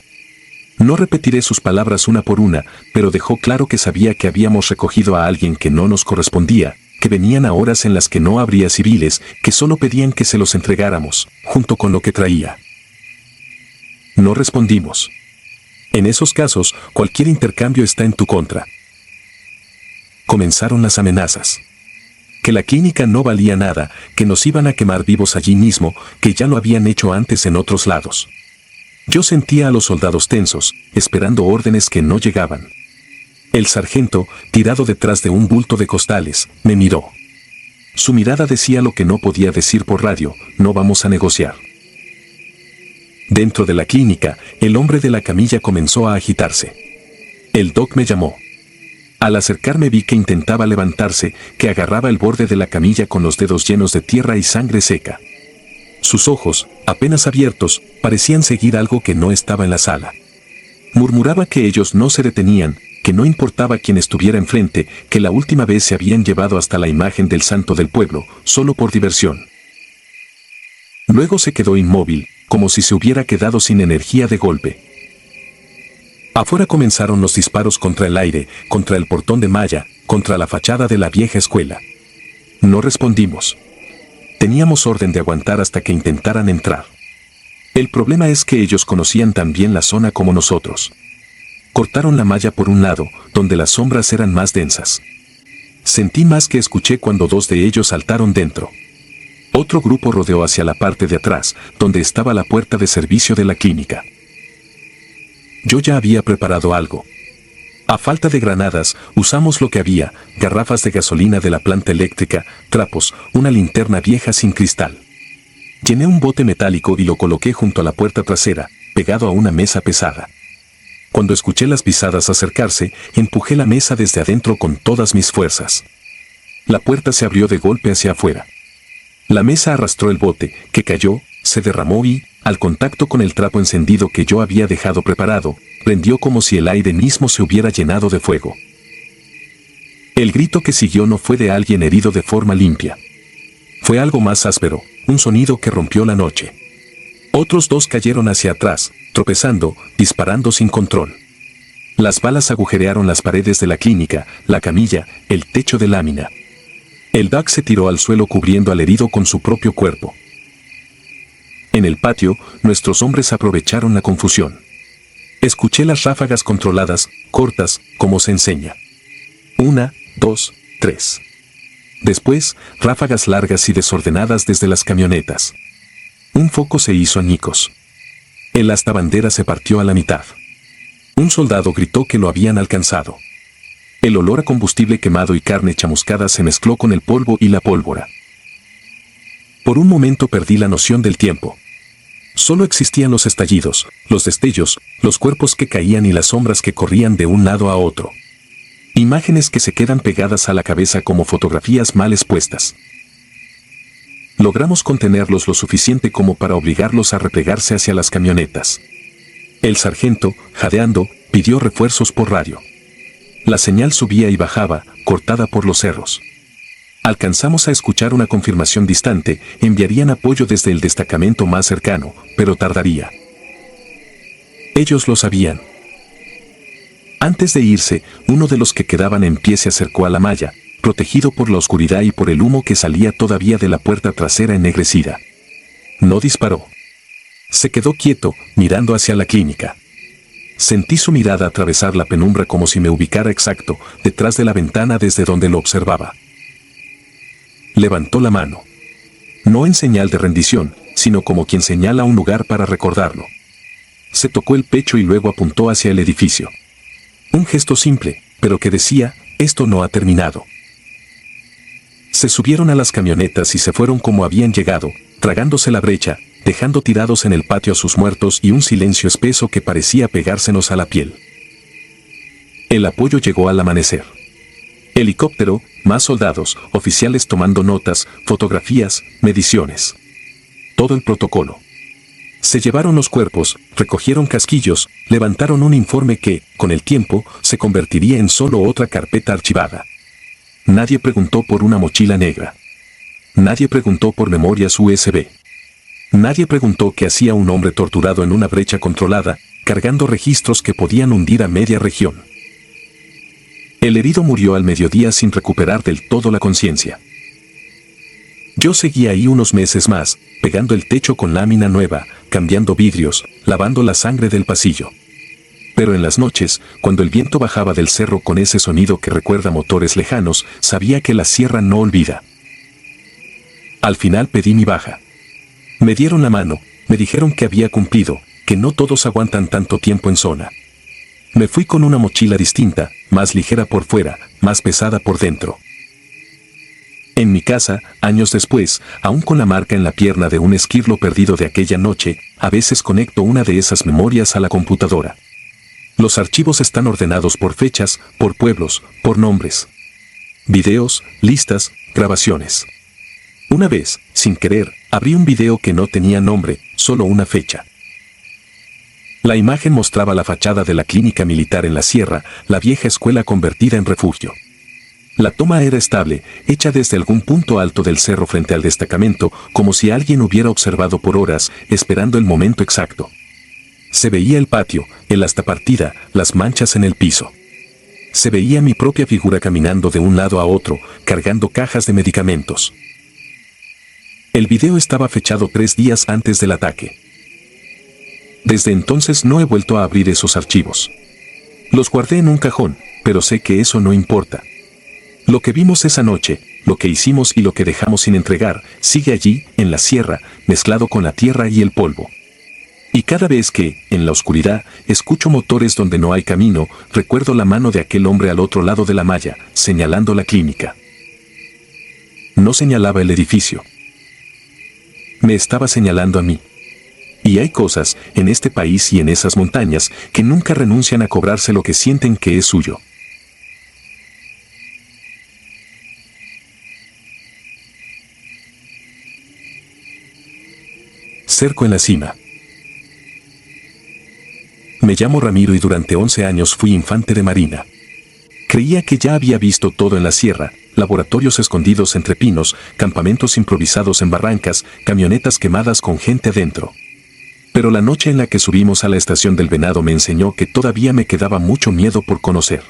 No repetiré sus palabras una por una, pero dejó claro que sabía que habíamos recogido a alguien que no nos correspondía, que venían a horas en las que no habría civiles, que solo pedían que se los entregáramos, junto con lo que traía. No respondimos. En esos casos, cualquier intercambio está en tu contra. Comenzaron las amenazas. que la clínica no valía nada, que nos iban a quemar vivos allí mismo, que ya lo habían hecho antes en otros lados. Yo sentía a los soldados tensos, esperando órdenes que no llegaban. El sargento, tirado detrás de un bulto de costales, me miró. Su mirada decía lo que no podía decir por radio: no vamos a negociar. Dentro de la clínica, el hombre de la camilla comenzó a agitarse. El doc me llamó. Al acercarme vi que intentaba levantarse, que agarraba el borde de la camilla con los dedos llenos de tierra y sangre seca. Sus ojos, apenas abiertos, parecían seguir algo que no estaba en la sala. Murmuraba que ellos no se detenían, que no importaba quién estuviera enfrente, que la última vez se habían llevado hasta la imagen del santo del pueblo, solo por diversión. Luego se quedó inmóvil, como si se hubiera quedado sin energía de golpe. Afuera comenzaron los disparos contra el aire, contra el portón de malla, contra la fachada de la vieja escuela. No respondimos. Teníamos orden de aguantar hasta que intentaran entrar. El problema es que ellos conocían tan bien la zona como nosotros. Cortaron la malla por un lado, donde las sombras eran más densas. Sentí más que escuché cuando dos de ellos saltaron dentro. Otro grupo rodeó hacia la parte de atrás, donde estaba la puerta de servicio de la clínica. Yo ya había preparado algo. A falta de granadas, usamos lo que había: garrafas de gasolina de la planta eléctrica, trapos, una linterna vieja sin cristal. Llené un bote metálico y lo coloqué junto a la puerta trasera, pegado a una mesa pesada. Cuando escuché las pisadas acercarse, empujé la mesa desde adentro con todas mis fuerzas. La puerta se abrió de golpe hacia afuera. La mesa arrastró el bote, que cayó, se derramó y, al contacto con el trapo encendido que yo había dejado preparado, prendió como si el aire mismo se hubiera llenado de fuego. El grito que siguió no fue de alguien herido de forma limpia. Fue algo más áspero, un sonido que rompió la noche. Otros dos cayeron hacia atrás, tropezando, disparando sin control. Las balas agujerearon las paredes de la clínica, la camilla, el techo de lámina. El doc se tiró al suelo cubriendo al herido con su propio cuerpo. En el patio, nuestros hombres aprovecharon la confusión. Escuché las ráfagas controladas, cortas, como se enseña. 1, 2, 3. Después, ráfagas largas y desordenadas desde las camionetas. Un foco se hizo añicos. El astabandera se partió a la mitad. Un soldado gritó que lo habían alcanzado. El olor a combustible quemado y carne chamuscada se mezcló con el polvo y la pólvora. Por un momento perdí la noción del tiempo. Solo existían los estallidos, los destellos, los cuerpos que caían y las sombras que corrían de un lado a otro. Imágenes que se quedan pegadas a la cabeza como fotografías mal expuestas. Logramos contenerlos lo suficiente como para obligarlos a replegarse hacia las camionetas. El sargento, jadeando, pidió refuerzos por radio. La señal subía y bajaba, cortada por los cerros. Alcanzamos a escuchar una confirmación distante: enviarían apoyo desde el destacamento más cercano, pero tardaría. Ellos lo sabían. Antes de irse, uno de los que quedaban en pie se acercó a la malla, protegido por la oscuridad y por el humo que salía todavía de la puerta trasera ennegrecida. No disparó. Se quedó quieto, mirando hacia la clínica. Sentí su mirada atravesar la penumbra como si me ubicara exacto, detrás de la ventana desde donde lo observaba. Levantó la mano. No en señal de rendición, sino como quien señala un lugar para recordarlo. Se tocó el pecho y luego apuntó hacia el edificio. Un gesto simple, pero que decía: esto no ha terminado. Se subieron a las camionetas y se fueron como habían llegado, tragándose la brecha, dejando tirados en el patio a sus muertos y un silencio espeso que parecía pegársenos a la piel. El apoyo llegó al amanecer. Helicóptero, más soldados, oficiales tomando notas, fotografías, mediciones. Todo el protocolo. Se llevaron los cuerpos, recogieron casquillos, levantaron un informe que, con el tiempo, se convertiría en solo otra carpeta archivada. Nadie preguntó por una mochila negra. Nadie preguntó por memorias USB. Nadie preguntó qué hacía un hombre torturado en una brecha controlada, cargando registros que podían hundir a media región. El herido murió al mediodía sin recuperar del todo la conciencia. Yo seguí ahí unos meses más, pegando el techo con lámina nueva, cambiando vidrios, lavando la sangre del pasillo. Pero en las noches, cuando el viento bajaba del cerro con ese sonido que recuerda motores lejanos, sabía que la sierra no olvida. Al final pedí mi baja. Me dieron la mano, me dijeron que había cumplido, que no todos aguantan tanto tiempo en zona. Me fui con una mochila distinta, más ligera por fuera, más pesada por dentro. En mi casa, años después, aún con la marca en la pierna de un esquirlo perdido de aquella noche, a veces conecto una de esas memorias a la computadora. Los archivos están ordenados por fechas, por pueblos, por nombres. Videos, listas, grabaciones. Una vez, sin querer, abrí un video que no tenía nombre, solo una fecha. La imagen mostraba la fachada de la clínica militar en la sierra, la vieja escuela convertida en refugio. La toma era estable, hecha desde algún punto alto del cerro frente al destacamento, como si alguien hubiera observado por horas, esperando el momento exacto. Se veía el patio, el astapartida, las manchas en el piso. Se veía mi propia figura caminando de un lado a otro, cargando cajas de medicamentos. El video estaba fechado 3 días antes del ataque. Desde entonces no he vuelto a abrir esos archivos. Los guardé en un cajón, pero sé que eso no importa. Lo que vimos esa noche, lo que hicimos y lo que dejamos sin entregar, sigue allí, en la sierra, mezclado con la tierra y el polvo. Y cada vez que, en la oscuridad, escucho motores donde no hay camino, recuerdo la mano de aquel hombre al otro lado de la malla, señalando la clínica. No señalaba el edificio. Me estaba señalando a mí. Y hay cosas, en este país y en esas montañas, que nunca renuncian a cobrarse lo que sienten que es suyo. Cerco en la cima. Me llamo Ramiro y durante 11 años fui infante de marina. Creía que ya había visto todo en la sierra, laboratorios escondidos entre pinos, campamentos improvisados en barrancas, camionetas quemadas con gente adentro. Pero la noche en la que subimos a la estación del Venado me enseñó que todavía me quedaba mucho miedo por conocer.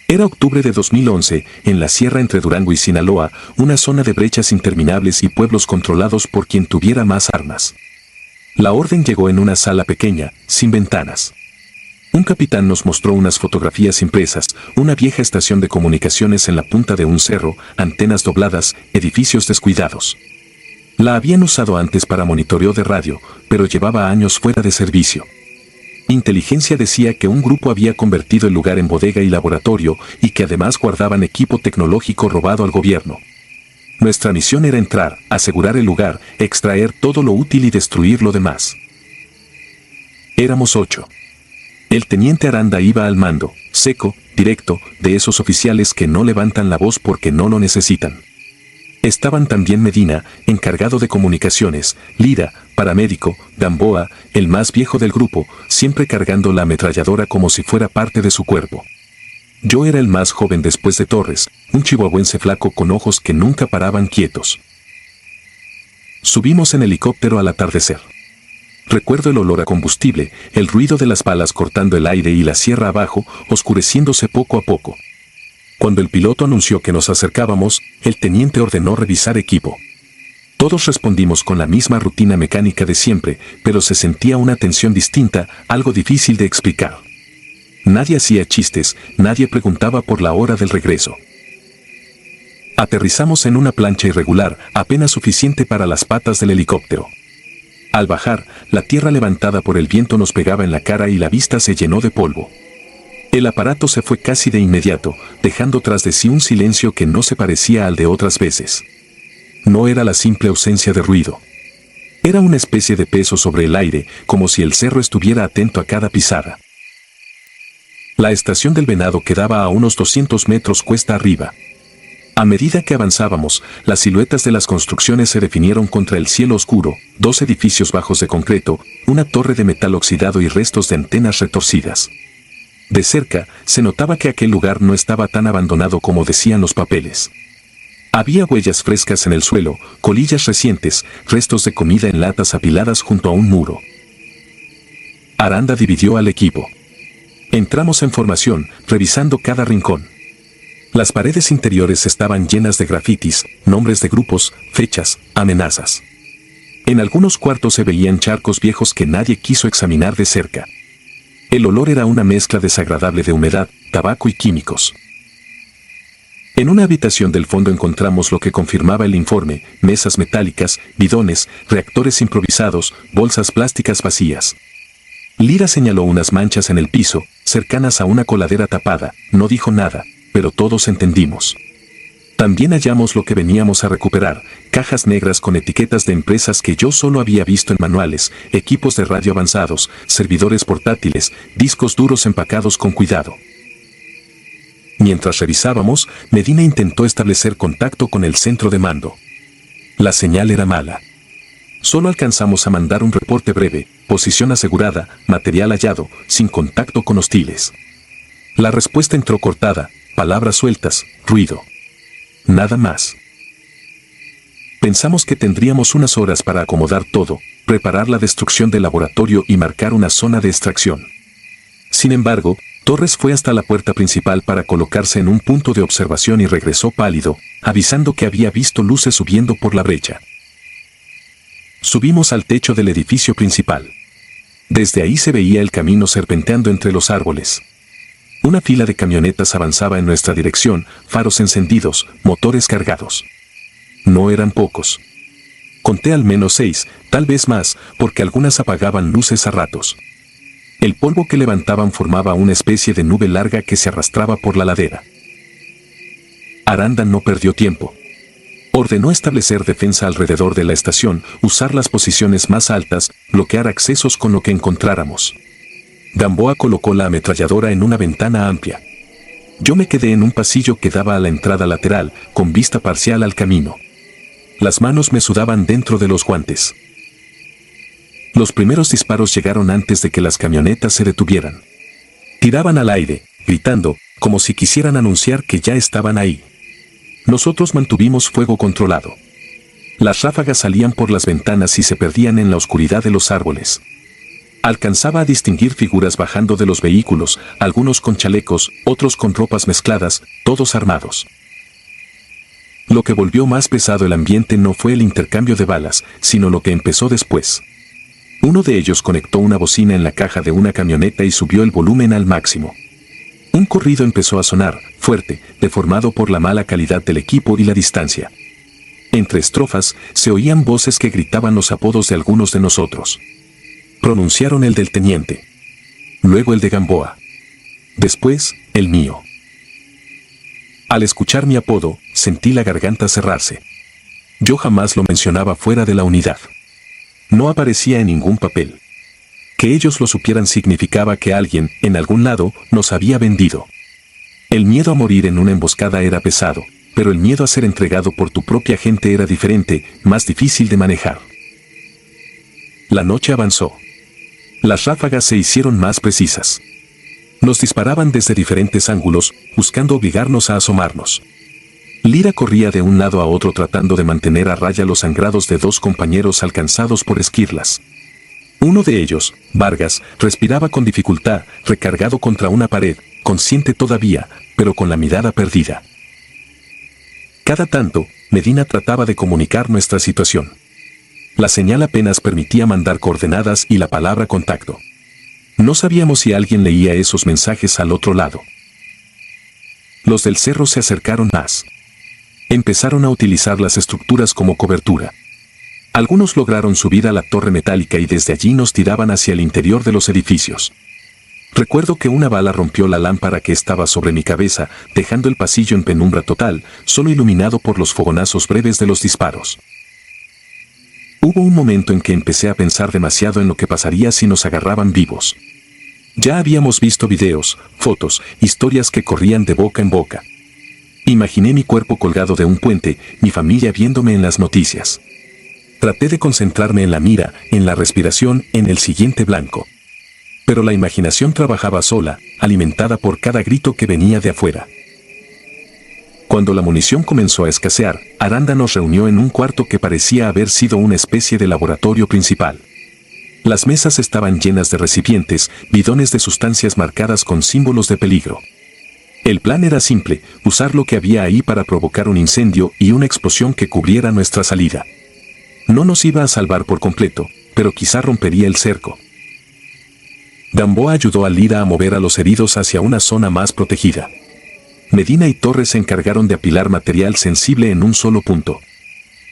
Era octubre de 2011, en la sierra entre Durango y Sinaloa, una zona de brechas interminables y pueblos controlados por quien tuviera más armas. La orden llegó en una sala pequeña, sin ventanas. Un capitán nos mostró unas fotografías impresas, una vieja estación de comunicaciones en la punta de un cerro, antenas dobladas, edificios descuidados. La habían usado antes para monitoreo de radio, pero llevaba años fuera de servicio. Inteligencia decía que un grupo había convertido el lugar en bodega y laboratorio y que además guardaban equipo tecnológico robado al gobierno. Nuestra misión era entrar, asegurar el lugar, extraer todo lo útil y destruir lo demás. Éramos 8. El teniente Aranda iba al mando, seco, directo, de esos oficiales que no levantan la voz porque no lo necesitan. Estaban también Medina, encargado de comunicaciones, Lira, paramédico, Gamboa, el más viejo del grupo, siempre cargando la ametralladora como si fuera parte de su cuerpo. Yo era el más joven después de Torres, un chihuahuense flaco con ojos que nunca paraban quietos. Subimos en helicóptero al atardecer. Recuerdo el olor a combustible, el ruido de las balas cortando el aire y la sierra abajo, oscureciéndose poco a poco. Cuando el piloto anunció que nos acercábamos, el teniente ordenó revisar equipo. Todos respondimos con la misma rutina mecánica de siempre, pero se sentía una tensión distinta, algo difícil de explicar. Nadie hacía chistes, nadie preguntaba por la hora del regreso. Aterrizamos en una plancha irregular, apenas suficiente para las patas del helicóptero. Al bajar, la tierra levantada por el viento nos pegaba en la cara y la vista se llenó de polvo. El aparato se fue casi de inmediato, dejando tras de sí un silencio que no se parecía al de otras veces. No era la simple ausencia de ruido. Era una especie de peso sobre el aire, como si el cerro estuviera atento a cada pisada. La estación del Venado quedaba a unos 200 metros cuesta arriba. A medida que avanzábamos, las siluetas de las construcciones se definieron contra el cielo oscuro, 2 edificios bajos de concreto, una torre de metal oxidado y restos de antenas retorcidas. De cerca, se notaba que aquel lugar no estaba tan abandonado como decían los papeles. Había huellas frescas en el suelo, colillas recientes, restos de comida en latas apiladas junto a un muro. Aranda dividió al equipo. Entramos en formación, revisando cada rincón. Las paredes interiores estaban llenas de grafitis, nombres de grupos, fechas, amenazas. En algunos cuartos se veían charcos viejos que nadie quiso examinar de cerca. El olor era una mezcla desagradable de humedad, tabaco y químicos. En una habitación del fondo encontramos lo que confirmaba el informe: mesas metálicas, bidones, reactores improvisados, bolsas plásticas vacías. Lyra señaló unas manchas en el piso, cercanas a una coladera tapada. No dijo nada, pero todos entendimos. También hallamos lo que veníamos a recuperar: cajas negras con etiquetas de empresas que yo solo había visto en manuales, equipos de radio avanzados, servidores portátiles, discos duros empacados con cuidado. Mientras revisábamos, Medina intentó establecer contacto con el centro de mando. La señal era mala. Solo alcanzamos a mandar un reporte breve: posición asegurada, material hallado, sin contacto con hostiles. La respuesta entró cortada, palabras sueltas, ruido. Nada más. Pensamos que tendríamos unas horas para acomodar todo, preparar la destrucción del laboratorio y marcar una zona de extracción. Sin embargo, Torres fue hasta la puerta principal para colocarse en un punto de observación y regresó pálido, avisando que había visto luces subiendo por la brecha. Subimos al techo del edificio principal. Desde ahí se veía el camino serpenteando entre los árboles. Una fila de camionetas avanzaba en nuestra dirección, faros encendidos, motores cargados. No eran pocos. Conté al menos 6, tal vez más, porque algunas apagaban luces a ratos. El polvo que levantaban formaba una especie de nube larga que se arrastraba por la ladera. Aranda no perdió tiempo. Ordenó establecer defensa alrededor de la estación, usar las posiciones más altas, bloquear accesos con lo que encontráramos. Gamboa colocó la ametralladora en una ventana amplia. Yo me quedé en un pasillo que daba a la entrada lateral, con vista parcial al camino. Las manos me sudaban dentro de los guantes. Los primeros disparos llegaron antes de que las camionetas se detuvieran. Tiraban al aire, gritando, como si quisieran anunciar que ya estaban ahí. Nosotros mantuvimos fuego controlado. Las ráfagas salían por las ventanas y se perdían en la oscuridad de los árboles. Alcanzaba a distinguir figuras bajando de los vehículos, algunos con chalecos, otros con ropas mezcladas, todos armados. Lo que volvió más pesado el ambiente no fue el intercambio de balas, sino lo que empezó después. Uno de ellos conectó una bocina en la caja de una camioneta y subió el volumen al máximo. Un corrido empezó a sonar, fuerte, deformado por la mala calidad del equipo y la distancia. Entre estrofas, se oían voces que gritaban los apodos de algunos de nosotros. Pronunciaron el del teniente. Luego el de Gamboa. Después, el mío. Al escuchar mi apodo, sentí la garganta cerrarse. Yo jamás lo mencionaba fuera de la unidad. No aparecía en ningún papel. Que ellos lo supieran significaba que alguien, en algún lado, nos había vendido. El miedo a morir en una emboscada era pesado, pero el miedo a ser entregado por tu propia gente era diferente, más difícil de manejar. La noche avanzó. Las ráfagas se hicieron más precisas. Nos disparaban desde diferentes ángulos, buscando obligarnos a asomarnos. Lyra corría de un lado a otro tratando de mantener a raya los sangrados de 2 compañeros alcanzados por esquirlas. Uno de ellos, Vargas, respiraba con dificultad, recargado contra una pared, consciente todavía, pero con la mirada perdida. Cada tanto, Medina trataba de comunicar nuestra situación. La señal apenas permitía mandar coordenadas y la palabra contacto. No sabíamos si alguien leía esos mensajes al otro lado. Los del cerro se acercaron más. Empezaron a utilizar las estructuras como cobertura. Algunos lograron subir a la torre metálica y desde allí nos tiraban hacia el interior de los edificios. Recuerdo que una bala rompió la lámpara que estaba sobre mi cabeza, dejando el pasillo en penumbra total, solo iluminado por los fogonazos breves de los disparos. Hubo un momento en que empecé a pensar demasiado en lo que pasaría si nos agarraban vivos. Ya habíamos visto videos, fotos, historias que corrían de boca en boca. Imaginé mi cuerpo colgado de un puente, mi familia viéndome en las noticias. Traté de concentrarme en la mira, en la respiración, en el siguiente blanco. Pero la imaginación trabajaba sola, alimentada por cada grito que venía de afuera. Cuando la munición comenzó a escasear, Aranda nos reunió en un cuarto que parecía haber sido una especie de laboratorio principal. Las mesas estaban llenas de recipientes, bidones de sustancias marcadas con símbolos de peligro. El plan era simple: usar lo que había ahí para provocar un incendio y una explosión que cubriera nuestra salida. No nos iba a salvar por completo, pero quizá rompería el cerco. Gamboa ayudó a Lyra a mover a los heridos hacia una zona más protegida. Medina y Torres se encargaron de apilar material sensible en un solo punto.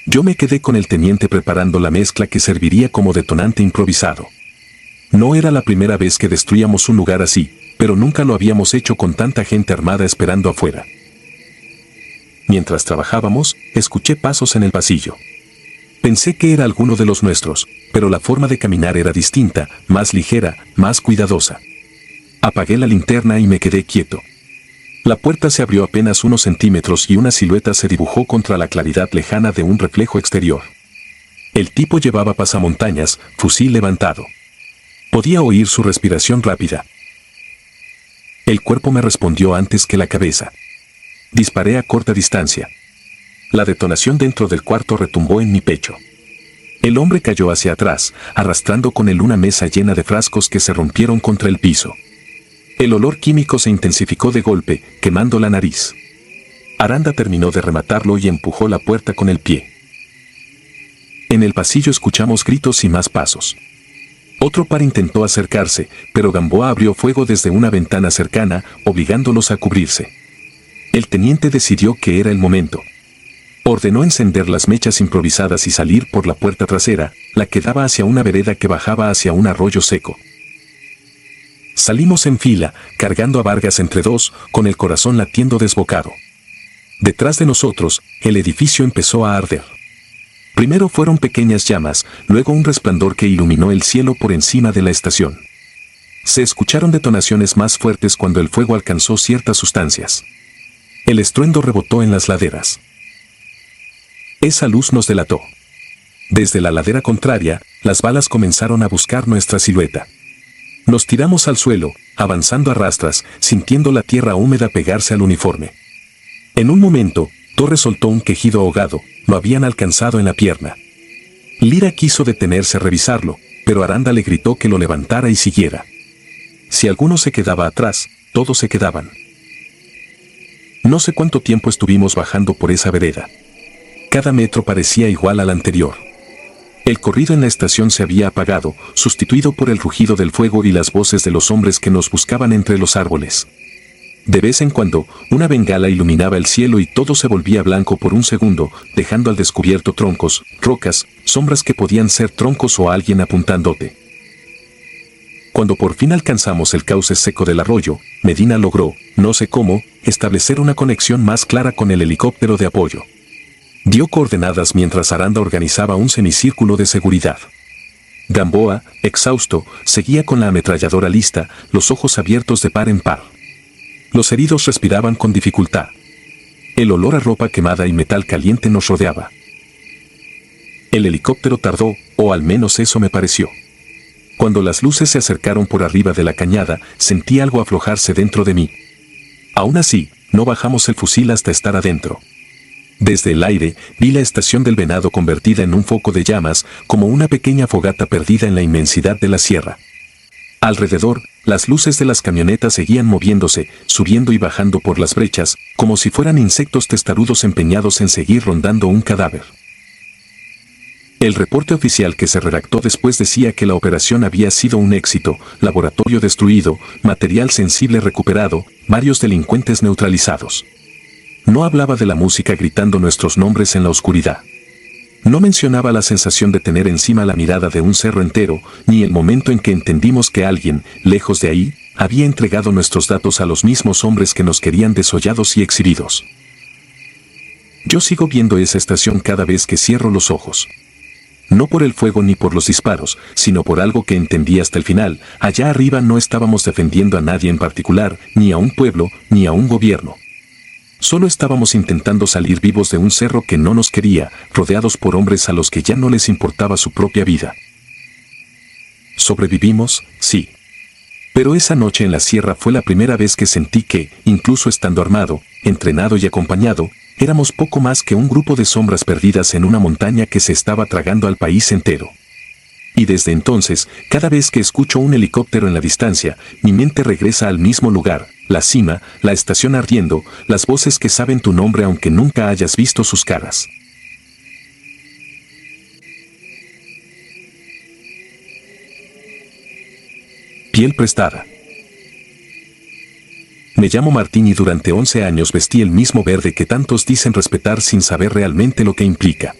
Yo me quedé con el teniente preparando la mezcla que serviría como detonante improvisado. No era la primera vez que destruíamos un lugar así, pero nunca lo habíamos hecho con tanta gente armada esperando afuera. Mientras trabajábamos, escuché pasos en el pasillo. Pensé que era alguno de los nuestros, pero la forma de caminar era distinta, más ligera, más cuidadosa. Apagué la linterna y me quedé quieto. La puerta se abrió apenas unos centímetros y una silueta se dibujó contra la claridad lejana de un reflejo exterior. El tipo llevaba pasamontañas, fusil levantado. Podía oír su respiración rápida. El cuerpo me respondió antes que la cabeza. Disparé a corta distancia. La detonación dentro del cuarto retumbó en mi pecho. El hombre cayó hacia atrás, arrastrando con él una mesa llena de frascos que se rompieron contra el piso. El olor químico se intensificó de golpe, quemando la nariz. Aranda terminó de rematarlo y empujó la puerta con el pie. En el pasillo escuchamos gritos y más pasos. Otro par intentó acercarse, pero Gamboa abrió fuego desde una ventana cercana, obligándolos a cubrirse. El teniente decidió que era el momento. Ordenó encender las mechas improvisadas y salir por la puerta trasera, la que daba hacia una vereda que bajaba hacia un arroyo seco. Salimos en fila, cargando a Vargas entre dos, con el corazón latiendo desbocado. Detrás de nosotros, el edificio empezó a arder. Primero fueron pequeñas llamas, luego un resplandor que iluminó el cielo por encima de la estación. Se escucharon detonaciones más fuertes cuando el fuego alcanzó ciertas sustancias. El estruendo rebotó en las laderas. Esa luz nos delató. Desde la ladera contraria, las balas comenzaron a buscar nuestra silueta. Nos tiramos al suelo, avanzando a rastras, sintiendo la tierra húmeda pegarse al uniforme. En un momento, Torres soltó un quejido ahogado, lo habían alcanzado en la pierna. Lira quiso detenerse a revisarlo, pero Aranda le gritó que lo levantara y siguiera. Si alguno se quedaba atrás, todos se quedaban. No sé cuánto tiempo estuvimos bajando por esa vereda. Cada metro parecía igual al anterior. El corrido en la estación se había apagado, sustituido por el rugido del fuego y las voces de los hombres que nos buscaban entre los árboles. De vez en cuando, una bengala iluminaba el cielo y todo se volvía blanco por un segundo, dejando al descubierto troncos, rocas, sombras que podían ser troncos o alguien apuntándote. Cuando por fin alcanzamos el cauce seco del arroyo, Medina logró, no sé cómo, establecer una conexión más clara con el helicóptero de apoyo. Dio coordenadas mientras Aranda organizaba un semicírculo de seguridad. Gamboa, exhausto, seguía con la ametralladora lista, los ojos abiertos de par en par. Los heridos respiraban con dificultad. El olor a ropa quemada y metal caliente nos rodeaba. El helicóptero tardó, o al menos eso me pareció. Cuando las luces se acercaron por arriba de la cañada, sentí algo aflojarse dentro de mí. Aún así, no bajamos el fusil hasta estar adentro. Desde el aire, vi la estación del Venado convertida en un foco de llamas, como una pequeña fogata perdida en la inmensidad de la sierra. Alrededor, las luces de las camionetas seguían moviéndose, subiendo y bajando por las brechas, como si fueran insectos testarudos empeñados en seguir rondando un cadáver. El reporte oficial que se redactó después decía que la operación había sido un éxito, laboratorio destruido, material sensible recuperado, varios delincuentes neutralizados. No hablaba de la música gritando nuestros nombres en la oscuridad. No mencionaba la sensación de tener encima la mirada de un cerro entero, ni el momento en que entendimos que alguien, lejos de ahí, había entregado nuestros datos a los mismos hombres que nos querían desollados y exhibidos. Yo sigo viendo esa estación cada vez que cierro los ojos. No por el fuego ni por los disparos, sino por algo que entendí hasta el final. Allá arriba no estábamos defendiendo a nadie en particular, ni a un pueblo, ni a un gobierno. Solo estábamos intentando salir vivos de un cerro que no nos quería, rodeados por hombres a los que ya no les importaba su propia vida. ¿Sobrevivimos? Sí. Pero esa noche en la sierra fue la primera vez que sentí que, incluso estando armado, entrenado y acompañado, éramos poco más que un grupo de sombras perdidas en una montaña que se estaba tragando al país entero. Y desde entonces, cada vez que escucho un helicóptero en la distancia, mi mente regresa al mismo lugar, la cima, la estación ardiendo, las voces que saben tu nombre aunque nunca hayas visto sus caras. Piel prestada. Me llamo Martín y durante 11 años vestí el mismo verde que tantos dicen respetar sin saber realmente lo que implica.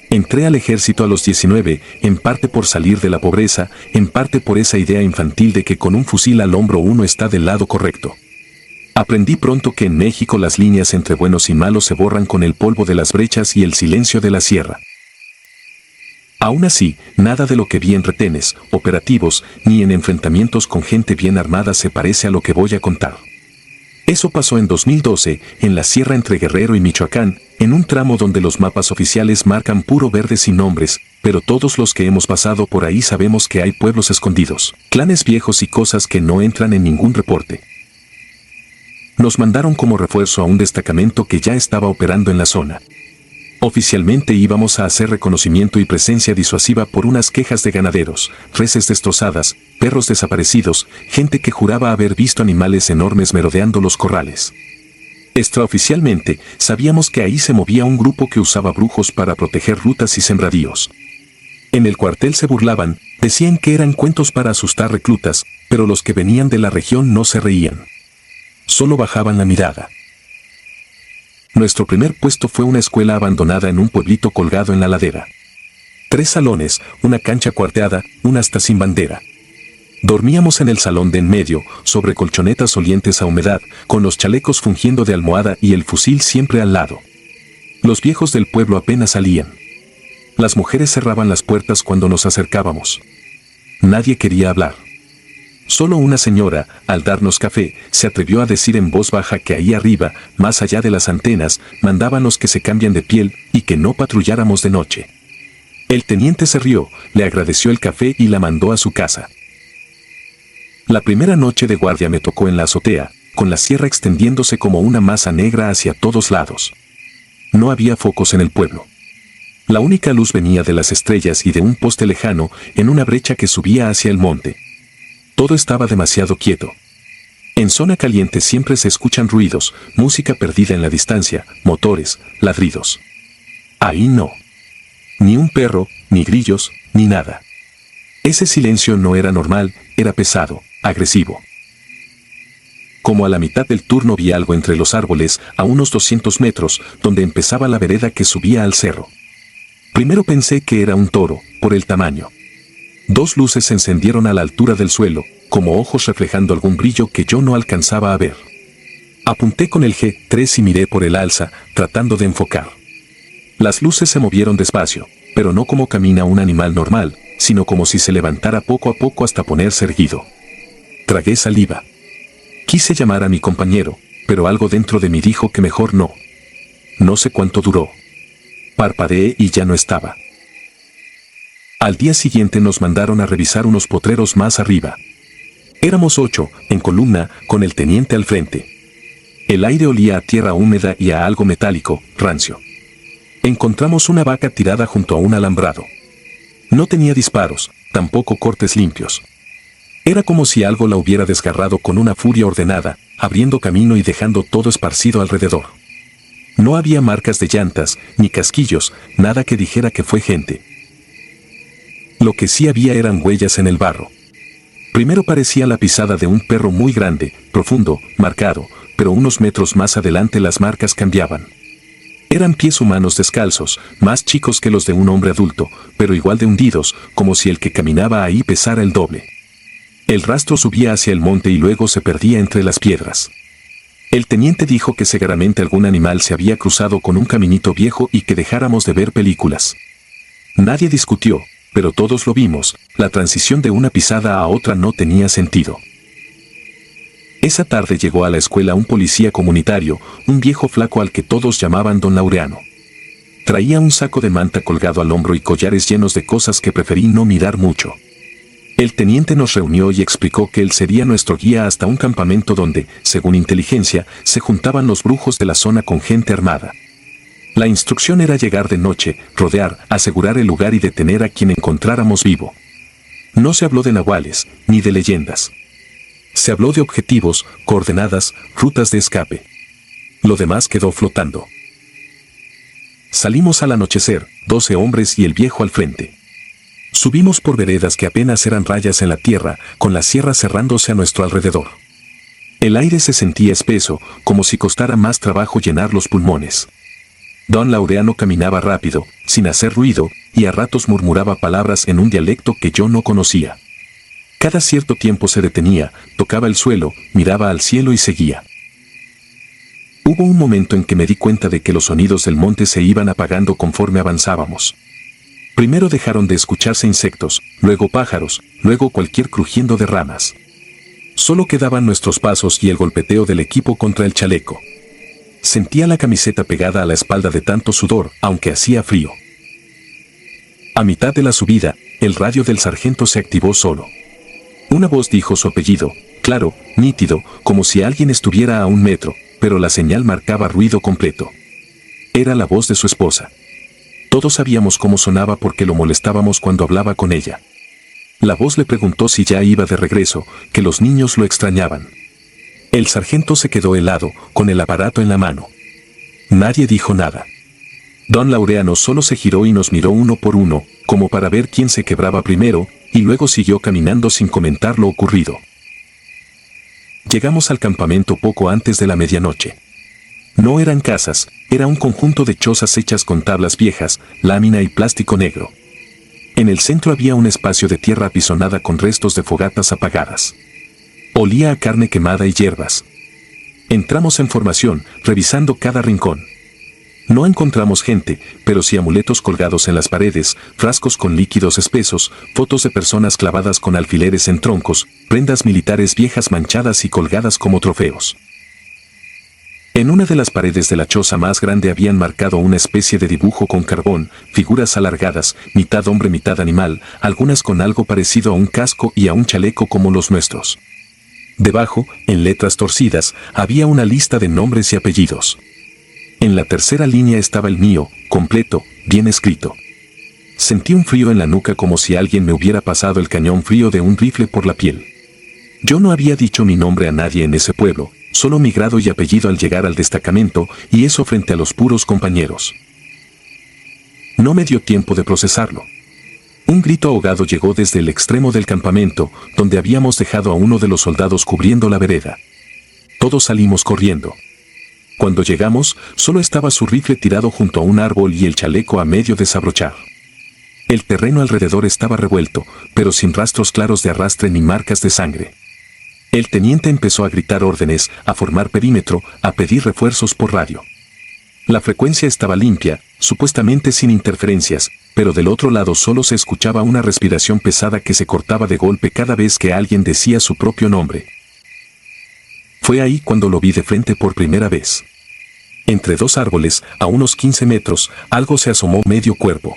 Entré al ejército a los 19, en parte por salir de la pobreza, en parte por esa idea infantil de que con un fusil al hombro uno está del lado correcto. Aprendí pronto que en México las líneas entre buenos y malos se borran con el polvo de las brechas y el silencio de la sierra. Aún así, nada de lo que vi en retenes, operativos, ni en enfrentamientos con gente bien armada se parece a lo que voy a contar. Eso pasó en 2012, en la sierra entre Guerrero y Michoacán, en un tramo donde los mapas oficiales marcan puro verde sin nombres, pero todos los que hemos pasado por ahí sabemos que hay pueblos escondidos, clanes viejos y cosas que no entran en ningún reporte. Nos mandaron como refuerzo a un destacamento que ya estaba operando en la zona. Oficialmente íbamos a hacer reconocimiento y presencia disuasiva por unas quejas de ganaderos, reses destrozadas, perros desaparecidos, gente que juraba haber visto animales enormes merodeando los corrales. Extraoficialmente, sabíamos que ahí se movía un grupo que usaba brujos para proteger rutas y sembradíos. En el cuartel se burlaban, decían que eran cuentos para asustar reclutas, pero los que venían de la región no se reían. Solo bajaban la mirada. Nuestro primer puesto fue una escuela abandonada en un pueblito colgado en la ladera. 3 salones, una cancha cuarteada, una hasta sin bandera. Dormíamos en el salón de en medio, sobre colchonetas olientes a humedad, con los chalecos fungiendo de almohada y el fusil siempre al lado. Los viejos del pueblo apenas salían. Las mujeres cerraban las puertas cuando nos acercábamos. Nadie quería hablar. Solo una señora, al darnos café, se atrevió a decir en voz baja que ahí arriba, más allá de las antenas, mandábamos que se cambien de piel y que no patrulláramos de noche. El teniente se rió, le agradeció el café y la mandó a su casa. La primera noche de guardia me tocó en la azotea, con la sierra extendiéndose como una masa negra hacia todos lados. No había focos en el pueblo. La única luz venía de las estrellas y de un poste lejano, en una brecha que subía hacia el monte. Todo estaba demasiado quieto. En zona caliente siempre se escuchan ruidos, música perdida en la distancia, motores, ladridos. Ahí no. Ni un perro, ni grillos, ni nada. Ese silencio no era normal, era pesado, agresivo. Como a la mitad del turno vi algo entre los árboles, a unos 200 metros, donde empezaba la vereda que subía al cerro. Primero pensé que era un toro, por el tamaño. 2 luces se encendieron a la altura del suelo, como ojos reflejando algún brillo que yo no alcanzaba a ver. Apunté con el G3 y miré por el alza, tratando de enfocar. Las luces se movieron despacio, pero no como camina un animal normal, sino como si se levantara poco a poco hasta ponerse erguido. Tragué saliva. Quise llamar a mi compañero, pero algo dentro de mí dijo que mejor no. No sé cuánto duró. Parpadeé y ya no estaba. Al día siguiente nos mandaron a revisar unos potreros más arriba. Éramos 8, en columna, con el teniente al frente. El aire olía a tierra húmeda y a algo metálico, rancio. Encontramos una vaca tirada junto a un alambrado. No tenía disparos, tampoco cortes limpios. Era como si algo la hubiera desgarrado con una furia ordenada, abriendo camino y dejando todo esparcido alrededor. No había marcas de llantas, ni casquillos, nada que dijera que fue gente. Lo que sí había eran huellas en el barro. Primero parecía la pisada de un perro muy grande, profundo, marcado, pero unos metros más adelante las marcas cambiaban. Eran pies humanos descalzos, más chicos que los de un hombre adulto, pero igual de hundidos, como si el que caminaba ahí pesara el doble. El rastro subía hacia el monte y luego se perdía entre las piedras. El teniente dijo que seguramente algún animal se había cruzado con un caminito viejo y que dejáramos de ver películas. Nadie discutió, pero todos lo vimos, la transición de una pisada a otra no tenía sentido. Esa tarde llegó a la escuela un policía comunitario, un viejo flaco al que todos llamaban Don Laureano. Traía un saco de manta colgado al hombro y collares llenos de cosas que preferí no mirar mucho. El teniente nos reunió y explicó que él sería nuestro guía hasta un campamento donde, según inteligencia, se juntaban los brujos de la zona con gente armada. La instrucción era llegar de noche, rodear, asegurar el lugar y detener a quien encontráramos vivo. No se habló de nahuales, ni de leyendas. Se habló de objetivos, coordenadas, rutas de escape. Lo demás quedó flotando. Salimos al anochecer, 12 hombres y el viejo al frente. Subimos por veredas que apenas eran rayas en la tierra, con la sierra cerrándose a nuestro alrededor. El aire se sentía espeso, como si costara más trabajo llenar los pulmones. Don Laureano caminaba rápido, sin hacer ruido, y a ratos murmuraba palabras en un dialecto que yo no conocía. Cada cierto tiempo se detenía, tocaba el suelo, miraba al cielo y seguía. Hubo un momento en que me di cuenta de que los sonidos del monte se iban apagando conforme avanzábamos. Primero dejaron de escucharse insectos, luego pájaros, luego cualquier crujiendo de ramas. Solo quedaban nuestros pasos y el golpeteo del equipo contra el chaleco. Sentía la camiseta pegada a la espalda de tanto sudor, aunque hacía frío. A mitad de la subida, el radio del sargento se activó solo. Una voz dijo su apellido, claro, nítido, como si alguien estuviera a 1 metro, pero la señal marcaba ruido completo. Era la voz de su esposa. Todos sabíamos cómo sonaba porque lo molestábamos cuando hablaba con ella. La voz le preguntó si ya iba de regreso, que los niños lo extrañaban. El sargento se quedó helado, con el aparato en la mano. Nadie dijo nada. Don Laureano solo se giró y nos miró uno por uno, como para ver quién se quebraba primero, y luego siguió caminando sin comentar lo ocurrido. Llegamos al campamento poco antes de la medianoche. No eran casas, era un conjunto de chozas hechas con tablas viejas, lámina y plástico negro. En el centro había un espacio de tierra apisonada con restos de fogatas apagadas. Olía a carne quemada y hierbas. Entramos en formación, revisando cada rincón. No encontramos gente, pero sí amuletos colgados en las paredes, frascos con líquidos espesos, fotos de personas clavadas con alfileres en troncos, prendas militares viejas manchadas y colgadas como trofeos. En una de las paredes de la choza más grande habían marcado una especie de dibujo con carbón, figuras alargadas, mitad hombre mitad animal, algunas con algo parecido a un casco y a un chaleco como los nuestros. Debajo, en letras torcidas, había una lista de nombres y apellidos. En la tercera línea estaba el mío, completo, bien escrito. Sentí un frío en la nuca como si alguien me hubiera pasado el cañón frío de un rifle por la piel. Yo no había dicho mi nombre a nadie en ese pueblo, solo mi grado y apellido al llegar al destacamento, y eso frente a los puros compañeros. No me dio tiempo de procesarlo. Un grito ahogado llegó desde el extremo del campamento, donde habíamos dejado a uno de los soldados cubriendo la vereda. Todos salimos corriendo. Cuando llegamos, solo estaba su rifle tirado junto a un árbol y el chaleco a medio desabrochar. El terreno alrededor estaba revuelto, pero sin rastros claros de arrastre ni marcas de sangre. El teniente empezó a gritar órdenes, a formar perímetro, a pedir refuerzos por radio. La frecuencia estaba limpia, supuestamente sin interferencias, pero del otro lado solo se escuchaba una respiración pesada que se cortaba de golpe cada vez que alguien decía su propio nombre. Fue ahí cuando lo vi de frente por primera vez. Entre 2 árboles, a unos 15 metros, algo se asomó medio cuerpo.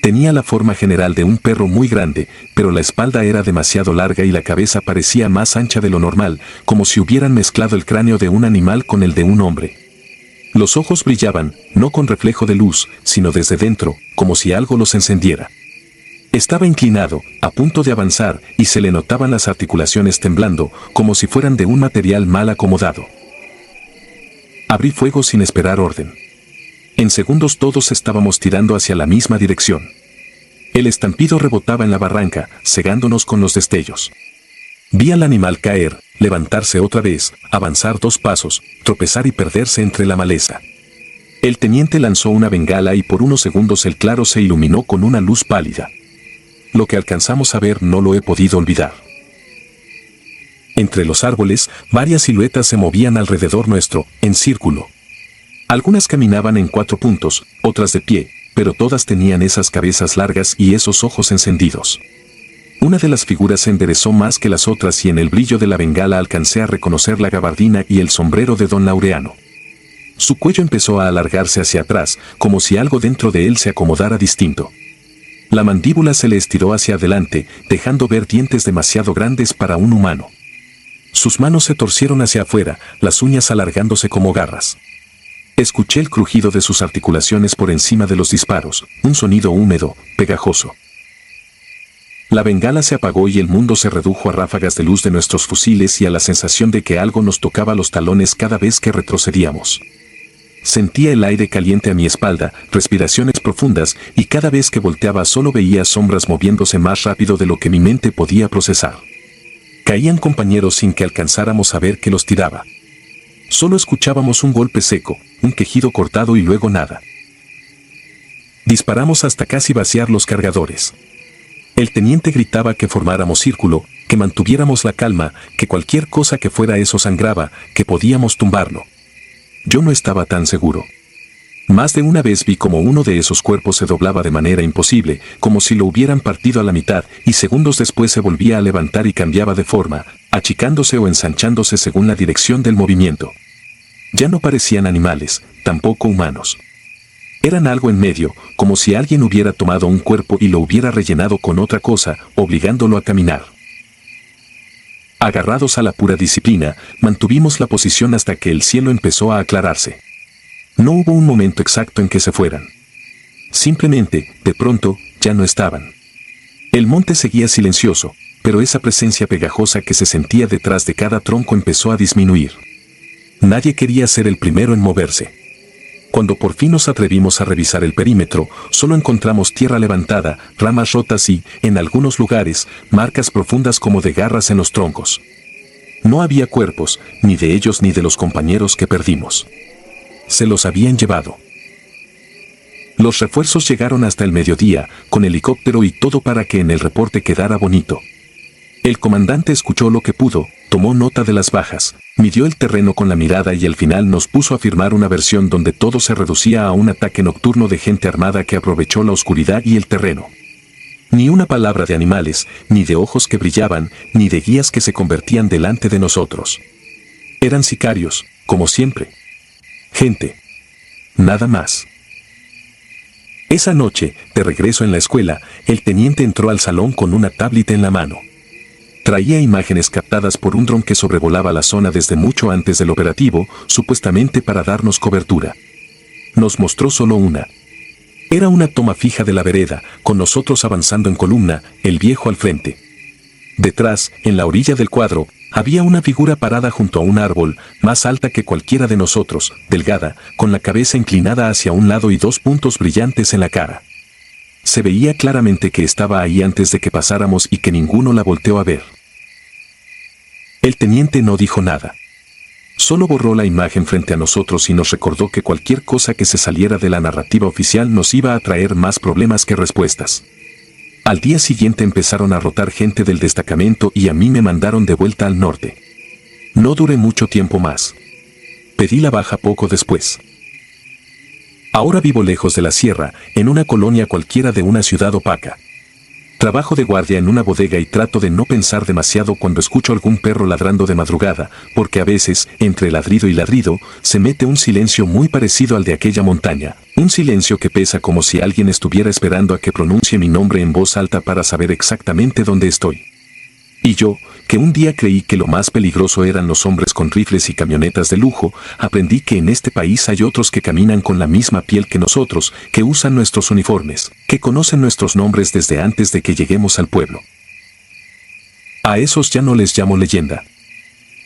Tenía la forma general de un perro muy grande, pero la espalda era demasiado larga y la cabeza parecía más ancha de lo normal, como si hubieran mezclado el cráneo de un animal con el de un hombre. Los ojos brillaban, no con reflejo de luz, sino desde dentro, como si algo los encendiera. Estaba inclinado, a punto de avanzar, y se le notaban las articulaciones temblando, como si fueran de un material mal acomodado. Abrí fuego sin esperar orden. En segundos todos estábamos tirando hacia la misma dirección. El estampido rebotaba en la barranca, cegándonos con los destellos. Vi al animal caer, levantarse otra vez, avanzar 2 pasos, tropezar y perderse entre la maleza. El teniente lanzó una bengala y por unos segundos el claro se iluminó con una luz pálida. Lo que alcanzamos a ver no lo he podido olvidar. Entre los árboles, varias siluetas se movían alrededor nuestro, en círculo. Algunas caminaban en 4 puntos, otras de pie, pero todas tenían esas cabezas largas y esos ojos encendidos. Una de las figuras se enderezó más que las otras y en el brillo de la bengala alcancé a reconocer la gabardina y el sombrero de don Laureano. Su cuello empezó a alargarse hacia atrás, como si algo dentro de él se acomodara distinto. La mandíbula se le estiró hacia adelante, dejando ver dientes demasiado grandes para un humano. Sus manos se torcieron hacia afuera, las uñas alargándose como garras. Escuché el crujido de sus articulaciones por encima de los disparos, un sonido húmedo, pegajoso. La bengala se apagó y el mundo se redujo a ráfagas de luz de nuestros fusiles y a la sensación de que algo nos tocaba los talones cada vez que retrocedíamos. Sentía el aire caliente a mi espalda, respiraciones profundas, y cada vez que volteaba solo veía sombras moviéndose más rápido de lo que mi mente podía procesar. Caían compañeros sin que alcanzáramos a ver que los tiraba. Solo escuchábamos un golpe seco, un quejido cortado y luego nada. Disparamos hasta casi vaciar los cargadores. El teniente gritaba que formáramos círculo, que mantuviéramos la calma, que cualquier cosa que fuera eso sangraba, que podíamos tumbarlo. Yo no estaba tan seguro. Más de una vez vi como uno de esos cuerpos se doblaba de manera imposible, como si lo hubieran partido a la mitad, y segundos después se volvía a levantar y cambiaba de forma, achicándose o ensanchándose según la dirección del movimiento. Ya no parecían animales, tampoco humanos. Eran algo en medio, como si alguien hubiera tomado un cuerpo y lo hubiera rellenado con otra cosa, obligándolo a caminar. Agarrados a la pura disciplina, mantuvimos la posición hasta que el cielo empezó a aclararse. No hubo un momento exacto en que se fueran. Simplemente, de pronto, ya no estaban. El monte seguía silencioso, pero esa presencia pegajosa que se sentía detrás de cada tronco empezó a disminuir. Nadie quería ser el primero en moverse. Cuando por fin nos atrevimos a revisar el perímetro, solo encontramos tierra levantada, ramas rotas y, en algunos lugares, marcas profundas como de garras en los troncos. No había cuerpos, ni de ellos ni de los compañeros que perdimos. Se los habían llevado. Los refuerzos llegaron hasta el mediodía, con helicóptero y todo para que en el reporte quedara bonito. El comandante escuchó lo que pudo, tomó nota de las bajas, midió el terreno con la mirada y al final nos puso a firmar una versión donde todo se reducía a un ataque nocturno de gente armada que aprovechó la oscuridad y el terreno. Ni una palabra de animales, ni de ojos que brillaban, ni de guías que se convertían delante de nosotros. Eran sicarios, como siempre. Gente. Nada más. Esa noche, de regreso en la escuela, el teniente entró al salón con una tablet en la mano. Traía imágenes captadas por un dron que sobrevolaba la zona desde mucho antes del operativo, supuestamente para darnos cobertura. Nos mostró solo una. Era una toma fija de la vereda, con nosotros avanzando en columna, el viejo al frente. Detrás, en la orilla del cuadro, había una figura parada junto a un árbol, más alta que cualquiera de nosotros, delgada, con la cabeza inclinada hacia un lado y dos puntos brillantes en la cara. Se veía claramente que estaba ahí antes de que pasáramos y que ninguno la volteó a ver. El teniente no dijo nada. Solo borró la imagen frente a nosotros y nos recordó que cualquier cosa que se saliera de la narrativa oficial nos iba a traer más problemas que respuestas. Al día siguiente empezaron a rotar gente del destacamento y a mí me mandaron de vuelta al norte. No duré mucho tiempo más. Pedí la baja poco después. Ahora vivo lejos de la sierra, en una colonia cualquiera de una ciudad opaca. Trabajo de guardia en una bodega y trato de no pensar demasiado cuando escucho algún perro ladrando de madrugada, porque a veces, entre ladrido y ladrido, se mete un silencio muy parecido al de aquella montaña, un silencio que pesa como si alguien estuviera esperando a que pronuncie mi nombre en voz alta para saber exactamente dónde estoy. Y yo, que un día creí que lo más peligroso eran los hombres con rifles y camionetas de lujo, aprendí que en este país hay otros que caminan con la misma piel que nosotros, que usan nuestros uniformes, que conocen nuestros nombres desde antes de que lleguemos al pueblo. A esos ya no les llamo leyenda.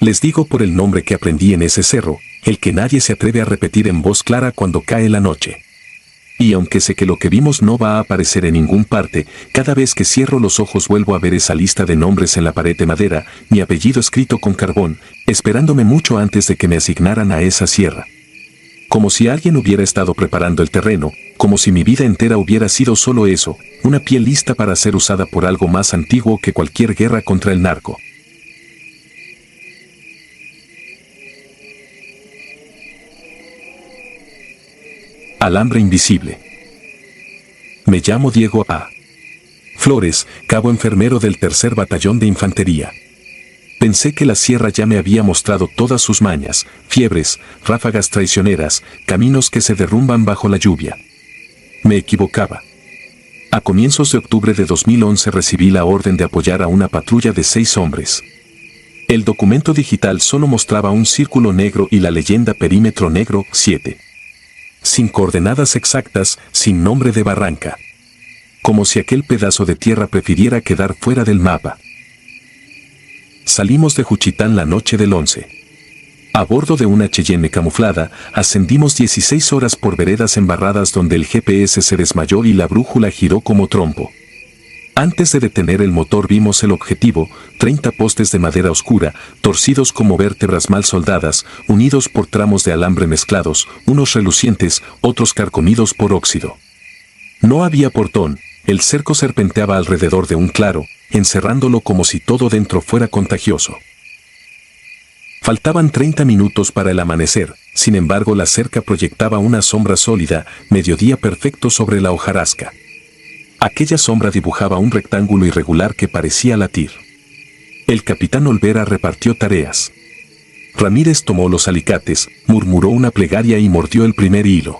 Les digo por el nombre que aprendí en ese cerro, el que nadie se atreve a repetir en voz clara cuando cae la noche. Y aunque sé que lo que vimos no va a aparecer en ningún parte, cada vez que cierro los ojos vuelvo a ver esa lista de nombres en la pared de madera, mi apellido escrito con carbón, esperándome mucho antes de que me asignaran a esa sierra. Como si alguien hubiera estado preparando el terreno, como si mi vida entera hubiera sido solo eso, una piel lista para ser usada por algo más antiguo que cualquier guerra contra el narco. Alambre invisible. Me llamo Diego A. Flores, cabo enfermero del 3er Batallón de Infantería. Pensé que la sierra ya me había mostrado todas sus mañas, fiebres, ráfagas traicioneras, caminos que se derrumban bajo la lluvia. Me equivocaba. A comienzos de octubre de 2011 recibí la orden de apoyar a una patrulla de 6 hombres. El documento digital solo mostraba un círculo negro y la leyenda Perímetro Negro 7. Sin coordenadas exactas, sin nombre de barranca. Como si aquel pedazo de tierra prefiriera quedar fuera del mapa. Salimos de Juchitán la noche del 11. A bordo de una Cheyenne camuflada, ascendimos 16 horas por veredas embarradas donde el GPS se desmayó y la brújula giró como trompo. Antes de detener el motor vimos el objetivo, 30 postes de madera oscura, torcidos como vértebras mal soldadas, unidos por tramos de alambre mezclados, unos relucientes, otros carcomidos por óxido. No había portón, el cerco serpenteaba alrededor de un claro, encerrándolo como si todo dentro fuera contagioso. Faltaban 30 minutos para el amanecer, sin embargo la cerca proyectaba una sombra sólida, mediodía perfecto sobre la hojarasca. Aquella sombra dibujaba un rectángulo irregular que parecía latir. El capitán Olvera repartió tareas. Ramírez tomó los alicates, murmuró una plegaria y mordió el primer hilo.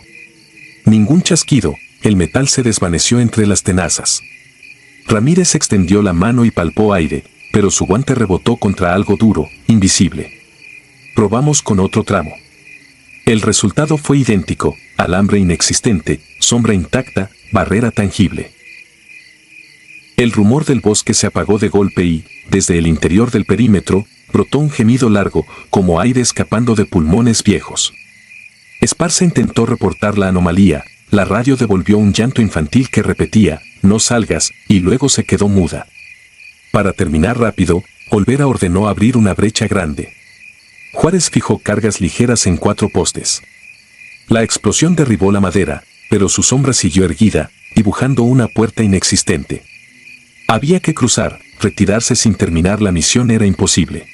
Ningún chasquido, el metal se desvaneció entre las tenazas. Ramírez extendió la mano y palpó aire, pero su guante rebotó contra algo duro, invisible. Probamos con otro tramo. El resultado fue idéntico, alambre inexistente, sombra intacta, barrera tangible. El rumor del bosque se apagó de golpe y, desde el interior del perímetro, brotó un gemido largo, como aire escapando de pulmones viejos. Esparza intentó reportar la anomalía, la radio devolvió un llanto infantil que repetía, no salgas, y luego se quedó muda. Para terminar rápido, Olvera ordenó abrir una brecha grande. Juárez fijó cargas ligeras en 4 postes. La explosión derribó la madera, pero su sombra siguió erguida, dibujando una puerta inexistente. Había que cruzar, retirarse sin terminar la misión era imposible.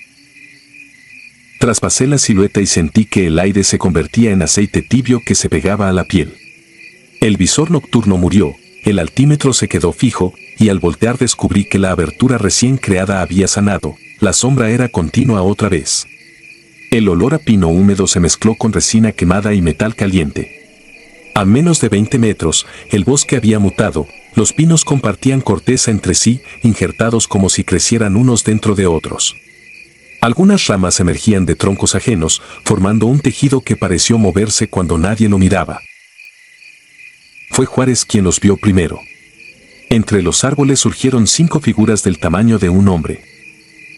Traspasé la silueta y sentí que el aire se convertía en aceite tibio que se pegaba a la piel. El visor nocturno murió, el altímetro se quedó fijo, y al voltear descubrí que la abertura recién creada había sanado, la sombra era continua otra vez. El olor a pino húmedo se mezcló con resina quemada y metal caliente. A menos de 20 metros, el bosque había mutado, los pinos compartían corteza entre sí, injertados como si crecieran unos dentro de otros. Algunas ramas emergían de troncos ajenos, formando un tejido que pareció moverse cuando nadie lo miraba. Fue Juárez quien los vio primero. Entre los árboles surgieron 5 figuras del tamaño de un hombre.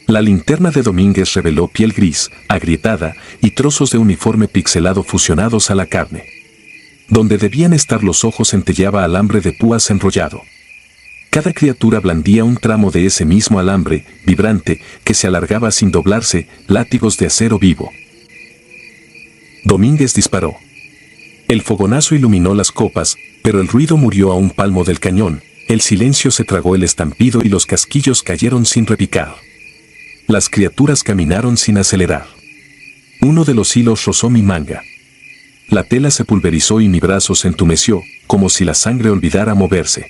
La linterna de Domínguez reveló piel gris, agrietada, y trozos de uniforme pixelado fusionados a la carne. Donde debían estar los ojos centelleaba alambre de púas enrollado. Cada criatura blandía un tramo de ese mismo alambre, vibrante, que se alargaba sin doblarse, látigos de acero vivo. Domínguez disparó. El fogonazo iluminó las copas, pero el ruido murió a un palmo del cañón, el silencio se tragó el estampido y los casquillos cayeron sin repicar. Las criaturas caminaron sin acelerar. Uno de los hilos rozó mi manga. La tela se pulverizó y mi brazo se entumeció, como si la sangre olvidara moverse.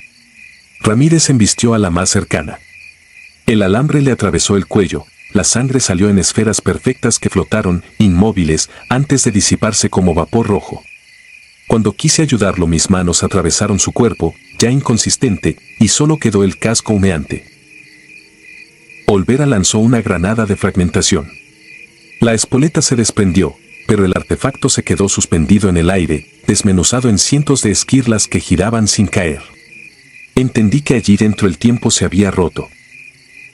Ramírez embistió a la más cercana. El alambre le atravesó el cuello, la sangre salió en esferas perfectas que flotaron, inmóviles, antes de disiparse como vapor rojo. Cuando quise ayudarlo mis manos atravesaron su cuerpo, ya inconsistente, y solo quedó el casco humeante. Olvera lanzó una granada de fragmentación. La espoleta se desprendió, pero el artefacto se quedó suspendido en el aire, desmenuzado en cientos de esquirlas que giraban sin caer. Entendí que allí dentro el tiempo se había roto.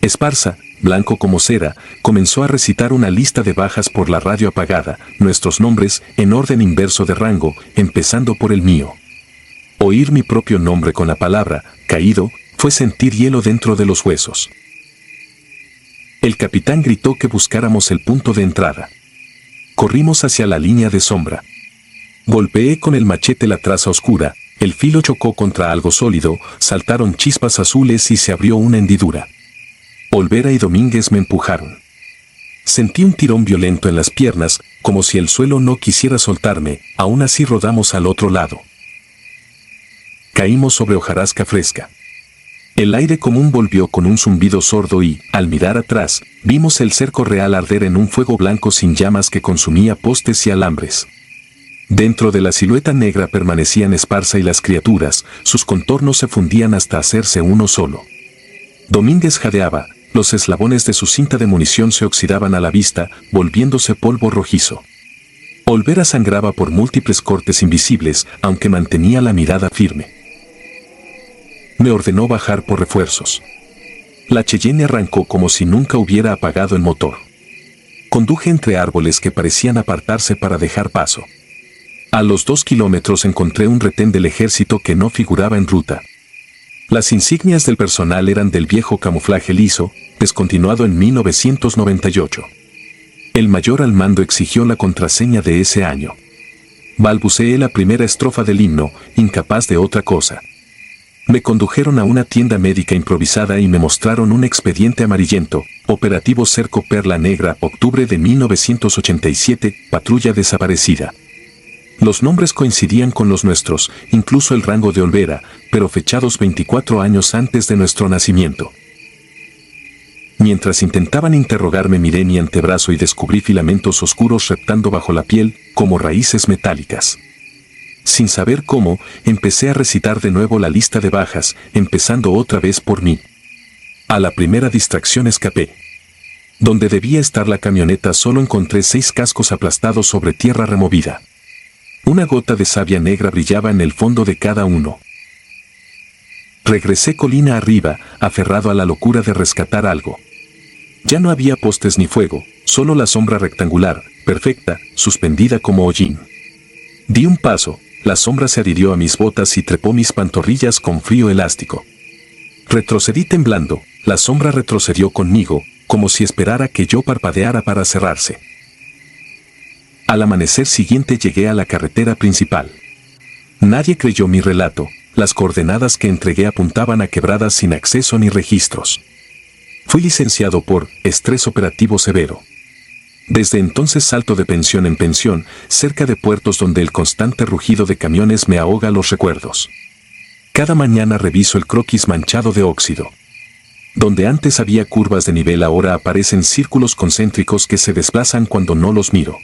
Esparza, blanco como cera, comenzó a recitar una lista de bajas por la radio apagada, nuestros nombres en orden inverso de rango, empezando por el mío. Oír mi propio nombre con la palabra caído fue sentir hielo dentro de los huesos. El capitán gritó que buscáramos el punto de entrada. Corrimos hacia la línea de sombra. Golpeé con el machete la traza oscura, el filo chocó contra algo sólido, saltaron chispas azules y se abrió una hendidura. Olvera y Domínguez me empujaron. Sentí un tirón violento en las piernas, como si el suelo no quisiera soltarme, aún así rodamos al otro lado. Caímos sobre hojarasca fresca. El aire común volvió con un zumbido sordo y, al mirar atrás, vimos el cerco real arder en un fuego blanco sin llamas que consumía postes y alambres. Dentro de la silueta negra permanecían Esparza y las criaturas, sus contornos se fundían hasta hacerse uno solo. Domínguez jadeaba, los eslabones de su cinta de munición se oxidaban a la vista, volviéndose polvo rojizo. Olvera sangraba por múltiples cortes invisibles, aunque mantenía la mirada firme. Me ordenó bajar por refuerzos. La Cheyenne arrancó como si nunca hubiera apagado el motor. Conduje entre árboles que parecían apartarse para dejar paso. A los 2 kilómetros encontré un retén del ejército que no figuraba en ruta. Las insignias del personal eran del viejo camuflaje liso, descontinuado en 1998. El mayor al mando exigió la contraseña de ese año. Balbuceé la primera estrofa del himno, incapaz de otra cosa. Me condujeron a una tienda médica improvisada y me mostraron un expediente amarillento, Operativo Cerco Perla Negra, octubre de 1987, patrulla desaparecida. Los nombres coincidían con los nuestros, incluso el rango de Olvera, pero fechados 24 años antes de nuestro nacimiento. Mientras intentaban interrogarme miré mi antebrazo y descubrí filamentos oscuros reptando bajo la piel, como raíces metálicas. Sin saber cómo, empecé a recitar de nuevo la lista de bajas, empezando otra vez por mí. A la primera distracción escapé. Donde debía estar la camioneta solo encontré 6 cascos aplastados sobre tierra removida. Una gota de savia negra brillaba en el fondo de cada uno. Regresé colina arriba, aferrado a la locura de rescatar algo. Ya no había postes ni fuego, solo la sombra rectangular, perfecta, suspendida como hollín. Di un paso, la sombra se adhirió a mis botas y trepó mis pantorrillas con frío elástico. Retrocedí temblando, la sombra retrocedió conmigo, como si esperara que yo parpadeara para cerrarse. Al amanecer siguiente llegué a la carretera principal. Nadie creyó mi relato, las coordenadas que entregué apuntaban a quebradas sin acceso ni registros. Fui licenciado por estrés operativo severo. Desde entonces salto de pensión en pensión, cerca de puertos donde el constante rugido de camiones me ahoga los recuerdos. Cada mañana reviso el croquis manchado de óxido. Donde antes había curvas de nivel ahora aparecen círculos concéntricos que se desplazan cuando no los miro.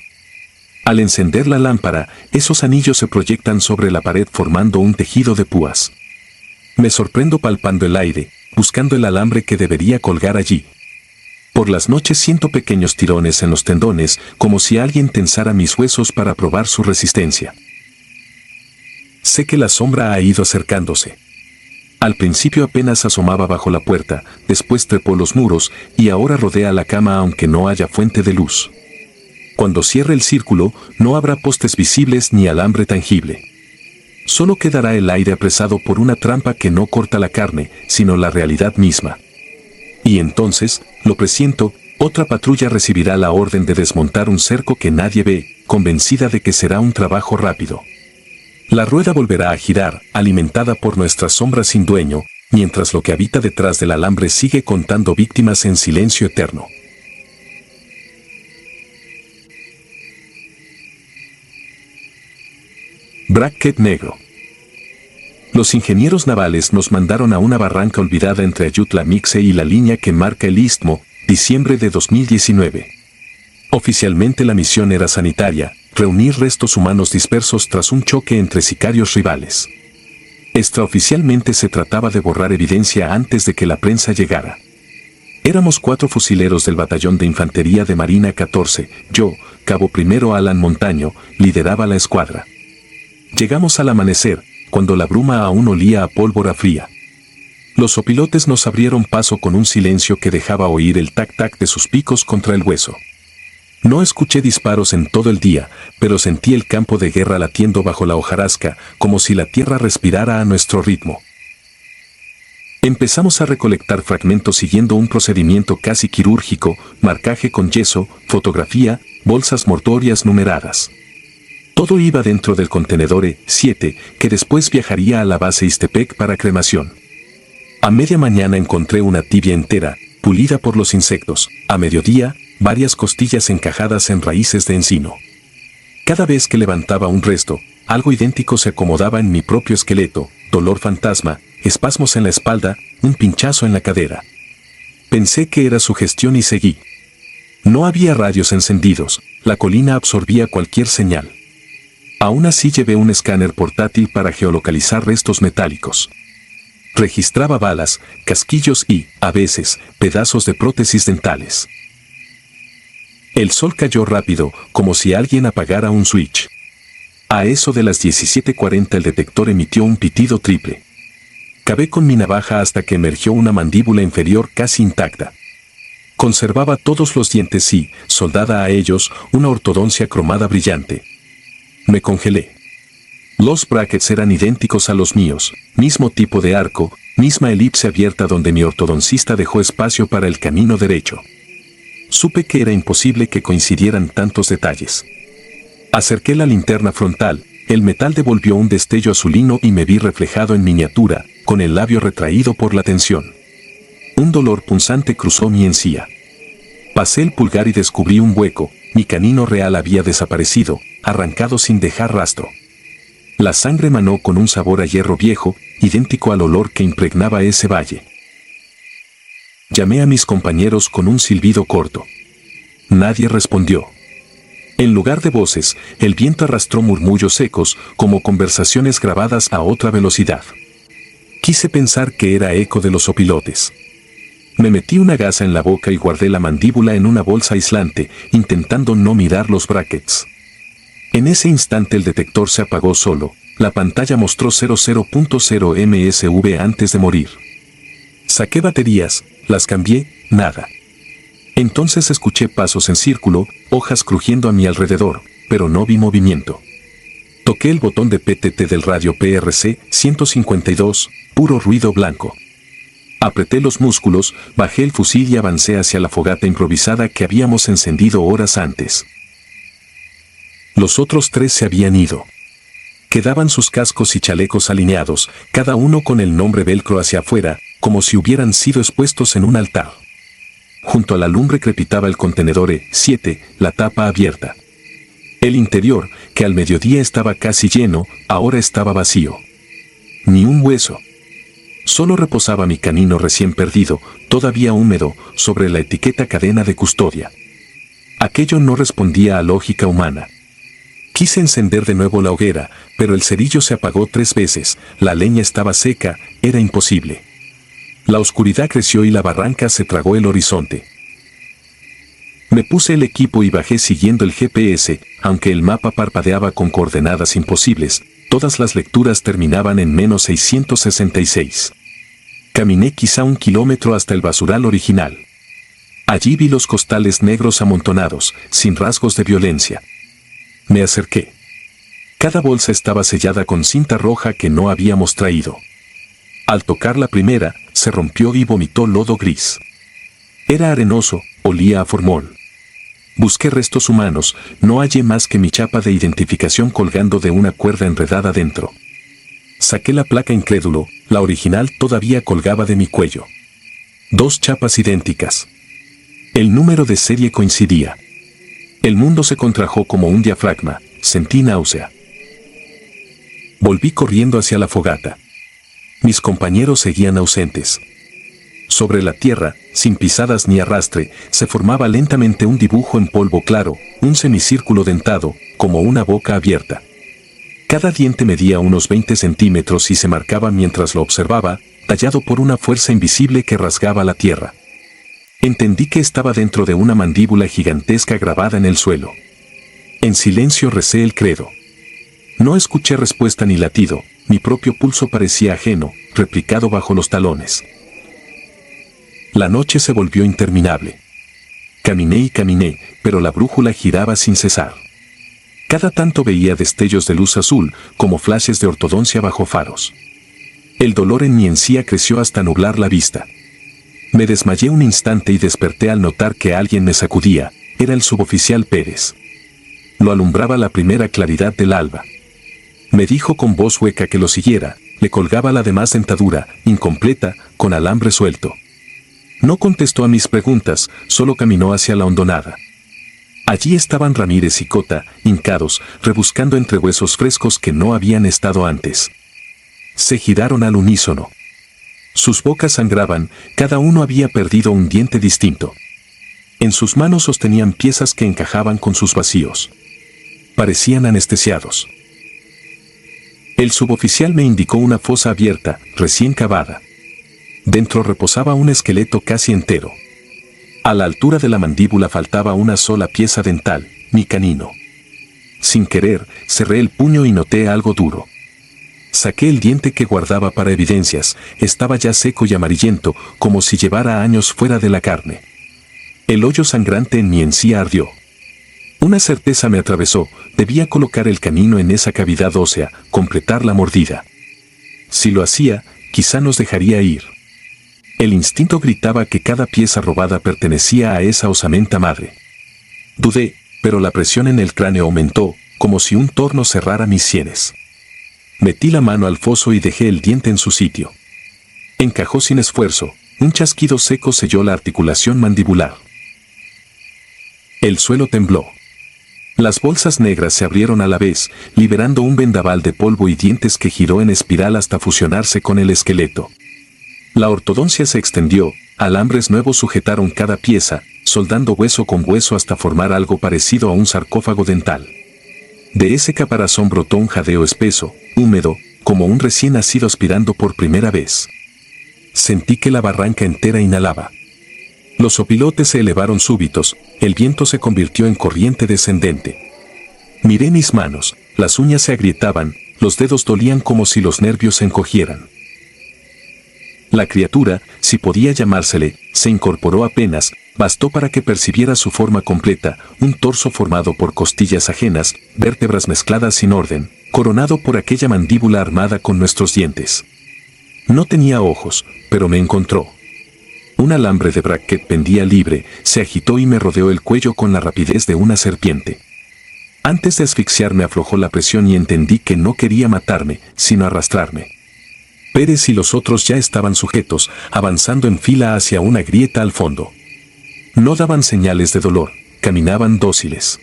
Al encender la lámpara, esos anillos se proyectan sobre la pared formando un tejido de púas. Me sorprendo palpando el aire, buscando el alambre que debería colgar allí. Por las noches siento pequeños tirones en los tendones, como si alguien tensara mis huesos para probar su resistencia. Sé que la sombra ha ido acercándose. Al principio apenas asomaba bajo la puerta, después trepó los muros y ahora rodea la cama aunque no haya fuente de luz. Cuando cierre el círculo, no habrá postes visibles ni alambre tangible. Solo quedará el aire apresado por una trampa que no corta la carne, sino la realidad misma. Y entonces, lo presiento, otra patrulla recibirá la orden de desmontar un cerco que nadie ve, convencida de que será un trabajo rápido. La rueda volverá a girar, alimentada por nuestra sombra sin dueño, mientras lo que habita detrás del alambre sigue contando víctimas en silencio eterno. Bracket negro. Los ingenieros navales nos mandaron a una barranca olvidada entre Ayutla Mixe y la línea que marca el istmo, diciembre de 2019. Oficialmente la misión era sanitaria, reunir restos humanos dispersos tras un choque entre sicarios rivales. Extraoficialmente se trataba de borrar evidencia antes de que la prensa llegara. Éramos 4 fusileros del batallón de infantería de Marina 14, yo, cabo primero Alan Montaño, lideraba la escuadra. Llegamos al amanecer, cuando la bruma aún olía a pólvora fría. Los opilotes nos abrieron paso con un silencio que dejaba oír el tac-tac de sus picos contra el hueso. No escuché disparos en todo el día, pero sentí el campo de guerra latiendo bajo la hojarasca, como si la tierra respirara a nuestro ritmo. Empezamos a recolectar fragmentos siguiendo un procedimiento casi quirúrgico, marcaje con yeso, fotografía, bolsas mortuorias numeradas. Todo iba dentro del contenedor E7, que después viajaría a la base Ixtepec para cremación. A media mañana encontré una tibia entera, pulida por los insectos. A mediodía, varias costillas encajadas en raíces de encino. Cada vez que levantaba un resto, algo idéntico se acomodaba en mi propio esqueleto, dolor fantasma, espasmos en la espalda, un pinchazo en la cadera. Pensé que era sugestión y seguí. No había radios encendidos, la colina absorbía cualquier señal. Aún así llevé un escáner portátil para geolocalizar restos metálicos. Registraba balas, casquillos y, a veces, pedazos de prótesis dentales. El sol cayó rápido, como si alguien apagara un switch. A eso de las 17:40 el detector emitió un pitido triple. Cavé con mi navaja hasta que emergió una mandíbula inferior casi intacta. Conservaba todos los dientes y, soldada a ellos, una ortodoncia cromada brillante. Me congelé. Los brackets eran idénticos a los míos, mismo tipo de arco, Misma elipse abierta donde mi ortodoncista dejó espacio para el canino derecho. Supe que era imposible que coincidieran tantos detalles. Acerqué la linterna frontal, el metal devolvió un destello azulino y me vi reflejado en miniatura, con el labio retraído por la tensión. Un dolor punzante cruzó mi encía. Pasé el pulgar y descubrí un hueco, mi canino real había desaparecido, arrancado sin dejar rastro. La sangre emanó con un sabor a hierro viejo, idéntico al olor que impregnaba ese valle. Llamé a mis compañeros con un silbido corto. Nadie respondió. En lugar de voces, el viento arrastró murmullos secos, como conversaciones grabadas a otra velocidad. Quise pensar que era eco de los opilotes. Me metí una gasa en la boca y guardé la mandíbula en una bolsa aislante, intentando no mirar los brackets. En ese instante el detector se apagó solo, la pantalla mostró 00.0 MSV antes de morir. Saqué baterías, las cambié, nada. Entonces escuché pasos en círculo, hojas crujiendo a mi alrededor, pero no vi movimiento. Toqué el botón de PTT del radio PRC 152, puro ruido blanco. Apreté los músculos, bajé el fusil y avancé hacia la fogata improvisada que habíamos encendido horas antes. Los otros 3 se habían ido. Quedaban sus cascos y chalecos alineados, cada uno con el nombre velcro hacia afuera, como si hubieran sido expuestos en un altar. Junto a la lumbre crepitaba el contenedor E7, la tapa abierta. El interior, que al mediodía estaba casi lleno, ahora estaba vacío. Ni un hueso. Solo reposaba mi canino recién perdido, todavía húmedo, sobre la etiqueta cadena de custodia. Aquello no respondía a lógica humana. Quise encender de nuevo la hoguera, pero el cerillo se apagó 3 veces, la leña estaba seca, era imposible. La oscuridad creció y la barranca se tragó el horizonte. Me puse el equipo y bajé siguiendo el GPS, aunque el mapa parpadeaba con coordenadas imposibles, todas las lecturas terminaban en menos 666. Caminé quizá 1 kilómetro hasta el basural original. Allí vi los costales negros amontonados, sin rasgos de violencia. Me acerqué. Cada bolsa estaba sellada con cinta roja que no habíamos traído. Al tocar la primera, se rompió y vomitó lodo gris. Era arenoso, olía a formol. Busqué restos humanos, no hallé más que mi chapa de identificación colgando de una cuerda enredada dentro. Saqué la placa incrédulo, la original todavía colgaba de mi cuello. 2 chapas idénticas. El número de serie coincidía. El mundo se contrajo como un diafragma, sentí náusea. Volví corriendo hacia la fogata. Mis compañeros seguían ausentes. Sobre la tierra, sin pisadas ni arrastre, se formaba lentamente un dibujo en polvo claro, un semicírculo dentado, como una boca abierta. Cada diente medía unos 20 centímetros y se marcaba mientras lo observaba, tallado por una fuerza invisible que rasgaba la tierra. Entendí que estaba dentro de una mandíbula gigantesca grabada en el suelo. En silencio recé el credo. No escuché respuesta ni latido, mi propio pulso parecía ajeno, replicado bajo los talones. La noche se volvió interminable. Caminé y caminé, pero la brújula giraba sin cesar. Cada tanto veía destellos de luz azul, como flashes de ortodoncia bajo faros. El dolor en mi encía creció hasta nublar la vista. Me desmayé un instante y desperté al notar que alguien me sacudía, era el suboficial Pérez. Lo alumbraba la primera claridad del alba. Me dijo con voz hueca que lo siguiera, le colgaba la demás dentadura, incompleta, con alambre suelto. No contestó a mis preguntas, solo caminó hacia la hondonada. Allí estaban Ramírez y Cota, hincados, rebuscando entre huesos frescos que no habían estado antes. Se giraron al unísono. Sus bocas sangraban, cada uno había perdido un diente distinto. En sus manos sostenían piezas que encajaban con sus vacíos. Parecían anestesiados. El suboficial me indicó una fosa abierta, recién cavada. Dentro reposaba un esqueleto casi entero. A la altura de la mandíbula faltaba una sola pieza dental, mi canino. Sin querer, cerré el puño y noté algo duro. Saqué el diente que guardaba para evidencias, estaba ya seco y amarillento, como si llevara años fuera de la carne. El hoyo sangrante en mi encía ardió. Una certeza me atravesó, debía colocar el canino en esa cavidad ósea, completar la mordida. Si lo hacía, quizá nos dejaría ir. El instinto gritaba que cada pieza robada pertenecía a esa osamenta madre. Dudé, pero la presión en el cráneo aumentó, como si un torno cerrara mis sienes. Metí la mano al foso y dejé el diente en su sitio. Encajó sin esfuerzo, un chasquido seco selló la articulación mandibular. El suelo tembló. Las bolsas negras se abrieron a la vez, liberando un vendaval de polvo y dientes que giró en espiral hasta fusionarse con el esqueleto. La ortodoncia se extendió, alambres nuevos sujetaron cada pieza, soldando hueso con hueso hasta formar algo parecido a un sarcófago dental. De ese caparazón brotó un jadeo espeso, húmedo, como un recién nacido aspirando por primera vez. Sentí que la barranca entera inhalaba. Los opilotes se elevaron súbitos, el viento se convirtió en corriente descendente. Miré mis manos, las uñas se agrietaban, los dedos dolían como si los nervios se encogieran. La criatura, si podía llamársele, se incorporó apenas, bastó para que percibiera su forma completa, un torso formado por costillas ajenas, vértebras mezcladas sin orden, coronado por aquella mandíbula armada con nuestros dientes. No tenía ojos, pero me encontró. Un alambre de bracket pendía libre, se agitó y me rodeó el cuello con la rapidez de una serpiente. Antes de asfixiarme aflojó la presión y entendí que no quería matarme, sino arrastrarme. Pérez y los otros ya estaban sujetos, avanzando en fila hacia una grieta al fondo. No daban señales de dolor, caminaban dóciles.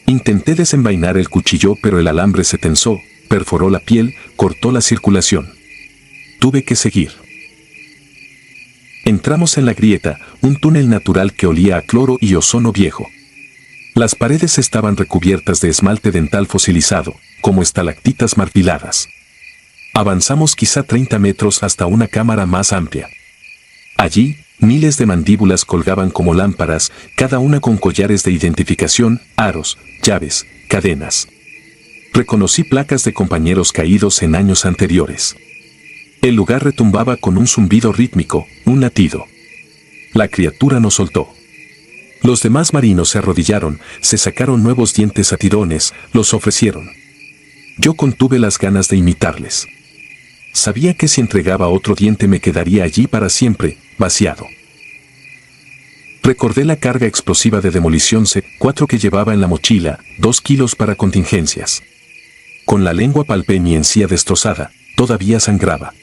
Intenté desenvainar el cuchillo, pero el alambre se tensó, perforó la piel, cortó la circulación. Tuve que seguir. Entramos en la grieta, un túnel natural que olía a cloro y ozono viejo. Las paredes estaban recubiertas de esmalte dental fosilizado, como estalactitas marfiladas. Avanzamos quizá 30 metros hasta una cámara más amplia. Allí, miles de mandíbulas colgaban como lámparas, cada una con collares de identificación, aros, llaves, cadenas. Reconocí placas de compañeros caídos en años anteriores. El lugar retumbaba con un zumbido rítmico, un latido. La criatura nos soltó. Los demás marinos se arrodillaron, se sacaron nuevos dientes a tirones, los ofrecieron. Yo contuve las ganas de imitarles. Sabía que si entregaba otro diente me quedaría allí para siempre, vaciado. Recordé la carga explosiva de demolición C4 que llevaba en la mochila, 2 kilos para contingencias. Con la lengua palpé mi encía destrozada, todavía sangraba.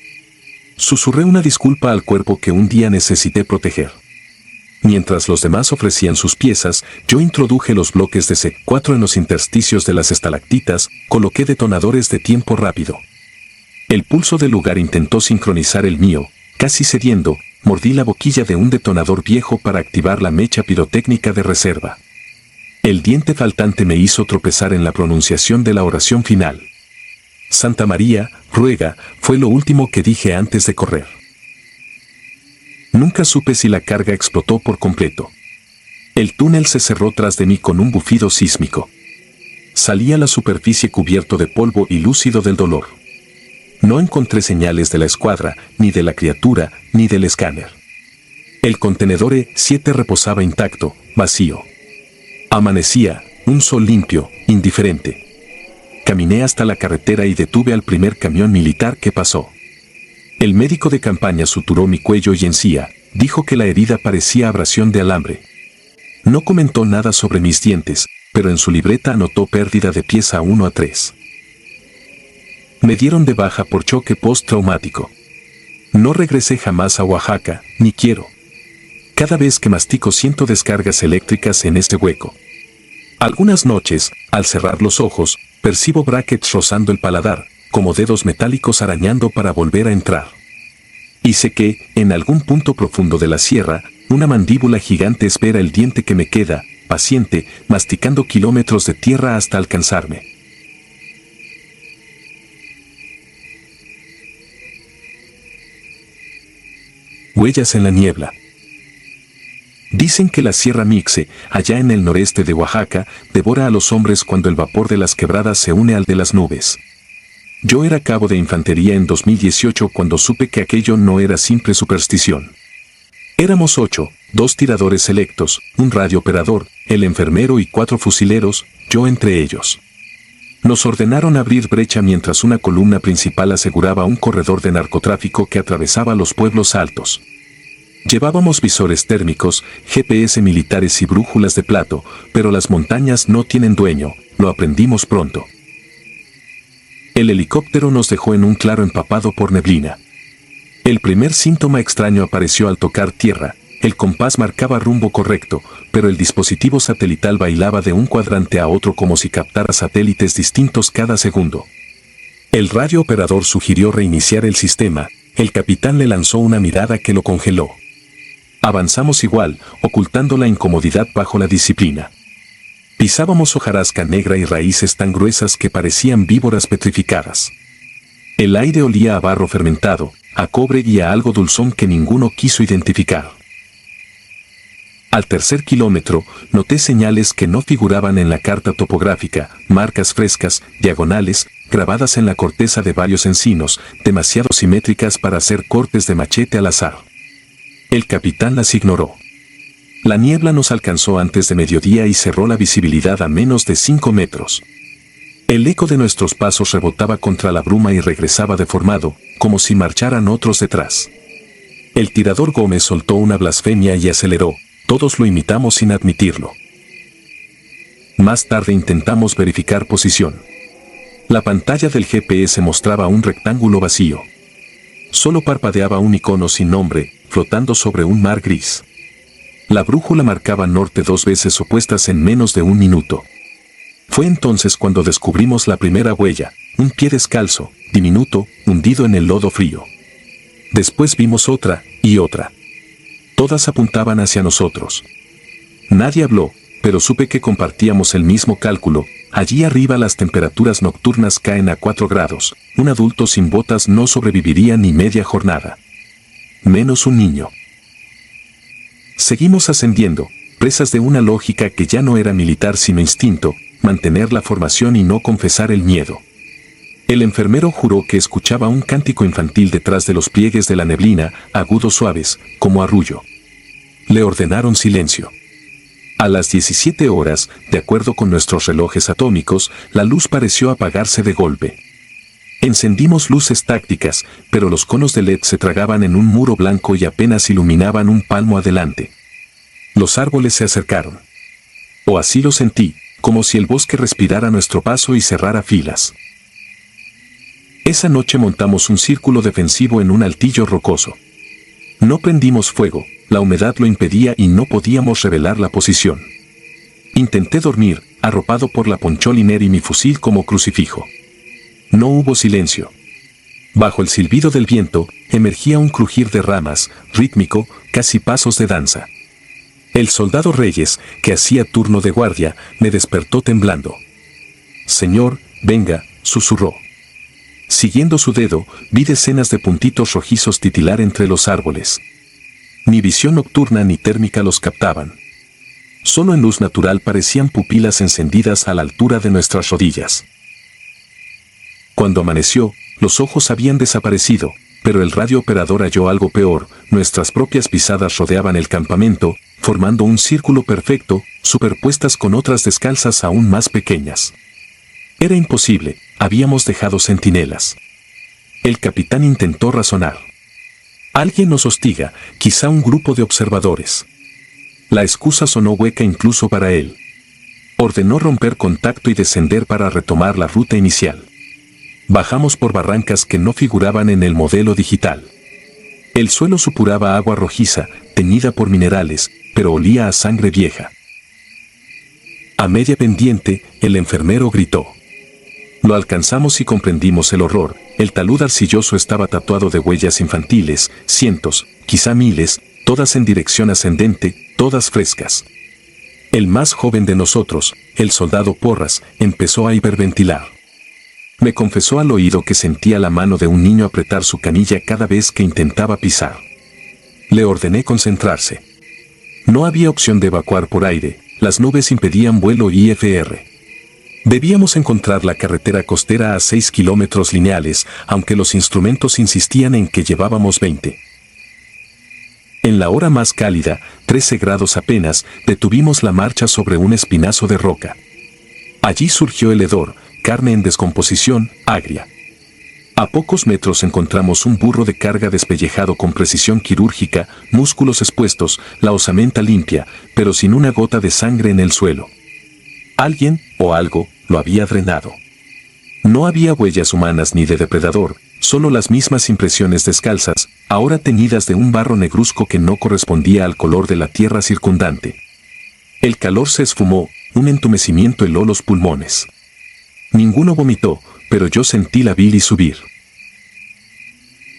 Susurré una disculpa al cuerpo que un día necesité proteger. Mientras los demás ofrecían sus piezas, yo introduje los bloques de C4 en los intersticios de las estalactitas, coloqué detonadores de tiempo rápido. El pulso del lugar intentó sincronizar el mío, casi cediendo, mordí la boquilla de un detonador viejo para activar la mecha pirotécnica de reserva. El diente faltante me hizo tropezar en la pronunciación de la oración final. Santa María, ruega, fue lo último que dije antes de correr. Nunca supe si la carga explotó por completo. El túnel se cerró tras de mí con un bufido sísmico. Salí a la superficie cubierto de polvo y lúcido del dolor. No encontré señales de la escuadra, ni de la criatura, ni del escáner. El contenedor E7 reposaba intacto, vacío. Amanecía, un sol limpio, indiferente. Caminé hasta la carretera y detuve al primer camión militar que pasó. El médico de campaña suturó mi cuello y encía, dijo que la herida parecía abrasión de alambre. No comentó nada sobre mis dientes, pero en su libreta anotó pérdida de pieza 1 a 3. Me dieron de baja por choque postraumático. No regresé jamás a Oaxaca, ni quiero. Cada vez que mastico siento descargas eléctricas en este hueco. Algunas noches, al cerrar los ojos, percibo brackets rozando el paladar, como dedos metálicos arañando para volver a entrar. Y sé que, en algún punto profundo de la sierra, una mandíbula gigante espera el diente que me queda, paciente, masticando kilómetros de tierra hasta alcanzarme. Huellas en la niebla. Dicen que la Sierra Mixe, allá en el noreste de Oaxaca, devora a los hombres cuando el vapor de las quebradas se une al de las nubes. Yo era cabo de infantería en 2018 cuando supe que aquello no era simple superstición. Éramos 8, 2 tiradores selectos, un radiooperador, el enfermero y 4 fusileros, yo entre ellos. Nos ordenaron abrir brecha mientras una columna principal aseguraba un corredor de narcotráfico que atravesaba los pueblos altos. Llevábamos visores térmicos, GPS militares y brújulas de plato, pero las montañas no tienen dueño, lo aprendimos pronto. El helicóptero nos dejó en un claro empapado por neblina. El primer síntoma extraño apareció al tocar tierra. El compás marcaba rumbo correcto, pero el dispositivo satelital bailaba de un cuadrante a otro como si captara satélites distintos cada segundo. El radio operador sugirió reiniciar el sistema. El capitán le lanzó una mirada que lo congeló. Avanzamos igual, ocultando la incomodidad bajo la disciplina. Pisábamos hojarasca negra y raíces tan gruesas que parecían víboras petrificadas. El aire olía a barro fermentado, a cobre y a algo dulzón que ninguno quiso identificar. Al tercer kilómetro, noté señales que no figuraban en la carta topográfica, marcas frescas, diagonales, grabadas en la corteza de varios encinos, demasiado simétricas para hacer cortes de machete al azar. El capitán las ignoró. La niebla nos alcanzó antes de mediodía y cerró la visibilidad a menos de 5 metros. El eco de nuestros pasos rebotaba contra la bruma y regresaba deformado, como si marcharan otros detrás. El tirador Gómez soltó una blasfemia y aceleró. Todos lo imitamos sin admitirlo. Más tarde intentamos verificar posición. La pantalla del GPS mostraba un rectángulo vacío. Solo parpadeaba un icono sin nombre, flotando sobre un mar gris. La brújula marcaba norte 2 veces opuestas en menos de 1 minuto. Fue entonces cuando descubrimos la primera huella, un pie descalzo, diminuto, hundido en el lodo frío. Después vimos otra, y otra. Todas apuntaban hacia nosotros. Nadie habló, pero supe que compartíamos el mismo cálculo. Allí arriba las temperaturas nocturnas caen a 4 grados. Un adulto sin botas no sobreviviría ni media jornada. Menos un niño. Seguimos ascendiendo, presas de una lógica que ya no era militar sino instinto, mantener la formación y no confesar el miedo. El enfermero juró que escuchaba un cántico infantil detrás de los pliegues de la neblina, agudos suaves, como arrullo. Le ordenaron silencio. A las 17 horas, de acuerdo con nuestros relojes atómicos, la luz pareció apagarse de golpe. Encendimos luces tácticas, pero los conos de LED se tragaban en un muro blanco y apenas iluminaban un palmo adelante. Los árboles se acercaron. O así lo sentí, como si el bosque respirara nuestro paso y cerrara filas. Esa noche montamos un círculo defensivo en un altillo rocoso. No prendimos fuego, la humedad lo impedía y no podíamos revelar la posición. Intenté dormir, arropado por la poncholiner y mi fusil como crucifijo. No hubo silencio. Bajo el silbido del viento, emergía un crujir de ramas, rítmico, casi pasos de danza. El soldado Reyes, que hacía turno de guardia, me despertó temblando. «Señor, venga», susurró. Siguiendo su dedo, vi decenas de puntitos rojizos titilar entre los árboles. Ni visión nocturna ni térmica los captaban. Solo en luz natural parecían pupilas encendidas a la altura de nuestras rodillas. Cuando amaneció, los ojos habían desaparecido, pero el radio operador halló algo peor. Nuestras propias pisadas rodeaban el campamento, formando un círculo perfecto, superpuestas con otras descalzas aún más pequeñas. Era imposible, habíamos dejado centinelas. El capitán intentó razonar. Alguien nos hostiga, quizá un grupo de observadores. La excusa sonó hueca incluso para él. Ordenó romper contacto y descender para retomar la ruta inicial. Bajamos por barrancas que no figuraban en el modelo digital. El suelo supuraba agua rojiza, teñida por minerales, pero olía a sangre vieja. A media pendiente, el enfermero gritó. Lo alcanzamos y comprendimos el horror. El talud arcilloso estaba tatuado de huellas infantiles, cientos, quizá miles, todas en dirección ascendente, todas frescas. El más joven de nosotros, el soldado Porras, empezó a hiperventilar. Me confesó al oído que sentía la mano de un niño apretar su canilla cada vez que intentaba pisar. Le ordené concentrarse. No había opción de evacuar por aire, las nubes impedían vuelo IFR. Debíamos encontrar la carretera costera a 6 kilómetros lineales, aunque los instrumentos insistían en que llevábamos 20. En la hora más cálida, 13 grados apenas, detuvimos la marcha sobre un espinazo de roca. Allí surgió el hedor, carne en descomposición, agria. A pocos metros encontramos un burro de carga despellejado con precisión quirúrgica, músculos expuestos, la osamenta limpia, pero sin una gota de sangre en el suelo. Alguien, o algo, lo había drenado. No había huellas humanas ni de depredador, solo las mismas impresiones descalzas, ahora teñidas de un barro negruzco que no correspondía al color de la tierra circundante. El calor se esfumó, un entumecimiento heló los pulmones. Ninguno vomitó, pero yo sentí la bilis subir.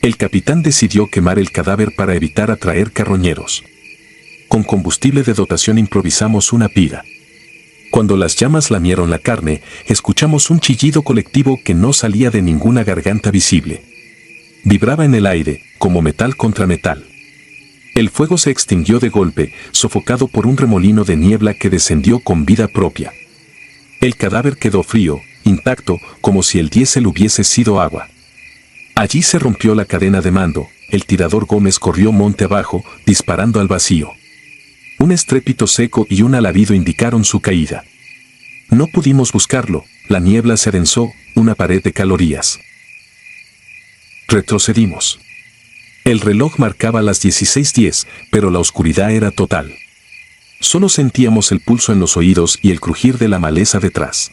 El capitán decidió quemar el cadáver para evitar atraer carroñeros. Con combustible de dotación improvisamos una pira. Cuando las llamas lamieron la carne, escuchamos un chillido colectivo que no salía de ninguna garganta visible. Vibraba en el aire, como metal contra metal. El fuego se extinguió de golpe, sofocado por un remolino de niebla que descendió con vida propia. El cadáver quedó frío, intacto, como si el diésel hubiese sido agua. Allí se rompió la cadena de mando, el tirador Gómez corrió monte abajo, disparando al vacío. Un estrépito seco y un alarido indicaron su caída. No pudimos buscarlo, la niebla se adensó, una pared de calorías. Retrocedimos. El reloj marcaba las 16:10, pero la oscuridad era total. Solo sentíamos el pulso en los oídos y el crujir de la maleza detrás.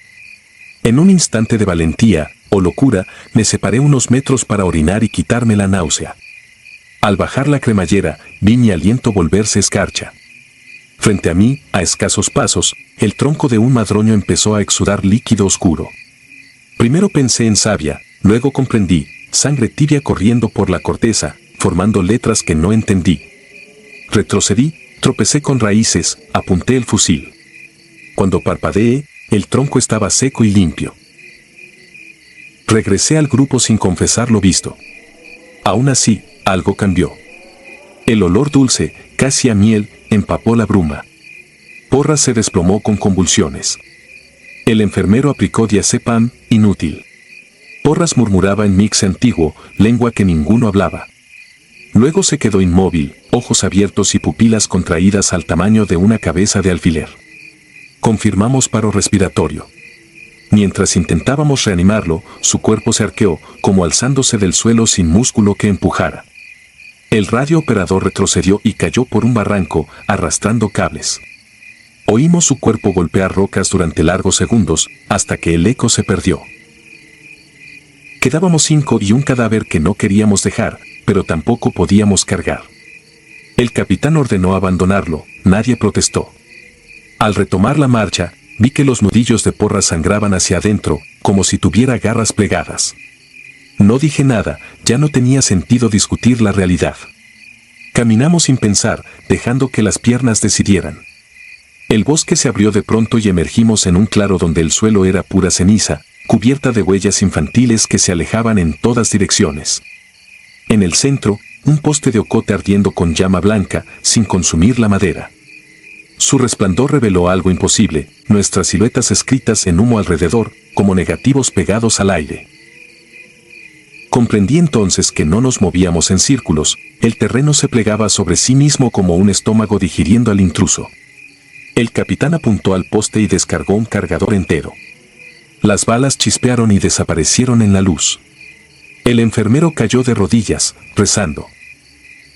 En un instante de valentía, o locura, me separé unos metros para orinar y quitarme la náusea. Al bajar la cremallera, vi mi aliento volverse escarcha. Frente a mí, a escasos pasos, el tronco de un madroño empezó a exudar líquido oscuro. Primero pensé en savia, luego comprendí, sangre tibia corriendo por la corteza, formando letras que no entendí. Retrocedí, tropecé con raíces, apunté el fusil. Cuando parpadeé, el tronco estaba seco y limpio. Regresé al grupo sin confesar lo visto. Aún así, algo cambió. El olor dulce, casi a miel, empapó la bruma. Porras se desplomó con convulsiones. El enfermero aplicó diazepam, inútil. Porras murmuraba en mix antiguo, lengua que ninguno hablaba. Luego se quedó inmóvil, ojos abiertos y pupilas contraídas al tamaño de una cabeza de alfiler. Confirmamos paro respiratorio. Mientras intentábamos reanimarlo, su cuerpo se arqueó, como alzándose del suelo sin músculo que empujara. El radiooperador retrocedió y cayó por un barranco, arrastrando cables. Oímos su cuerpo golpear rocas durante largos segundos, hasta que el eco se perdió. Quedábamos 5 y un cadáver que no queríamos dejar, pero tampoco podíamos cargar. El capitán ordenó abandonarlo, nadie protestó. Al retomar la marcha, vi que los nudillos de Porras sangraban hacia adentro, como si tuviera garras plegadas. No dije nada, ya no tenía sentido discutir la realidad. Caminamos sin pensar, dejando que las piernas decidieran. El bosque se abrió de pronto y emergimos en un claro donde el suelo era pura ceniza, cubierta de huellas infantiles que se alejaban en todas direcciones. En el centro, un poste de ocote ardiendo con llama blanca, sin consumir la madera. Su resplandor reveló algo imposible, nuestras siluetas escritas en humo alrededor, como negativos pegados al aire. Comprendí entonces que no nos movíamos en círculos, el terreno se plegaba sobre sí mismo como un estómago digiriendo al intruso. El capitán apuntó al poste y descargó un cargador entero. Las balas chispearon y desaparecieron en la luz. El enfermero cayó de rodillas, rezando.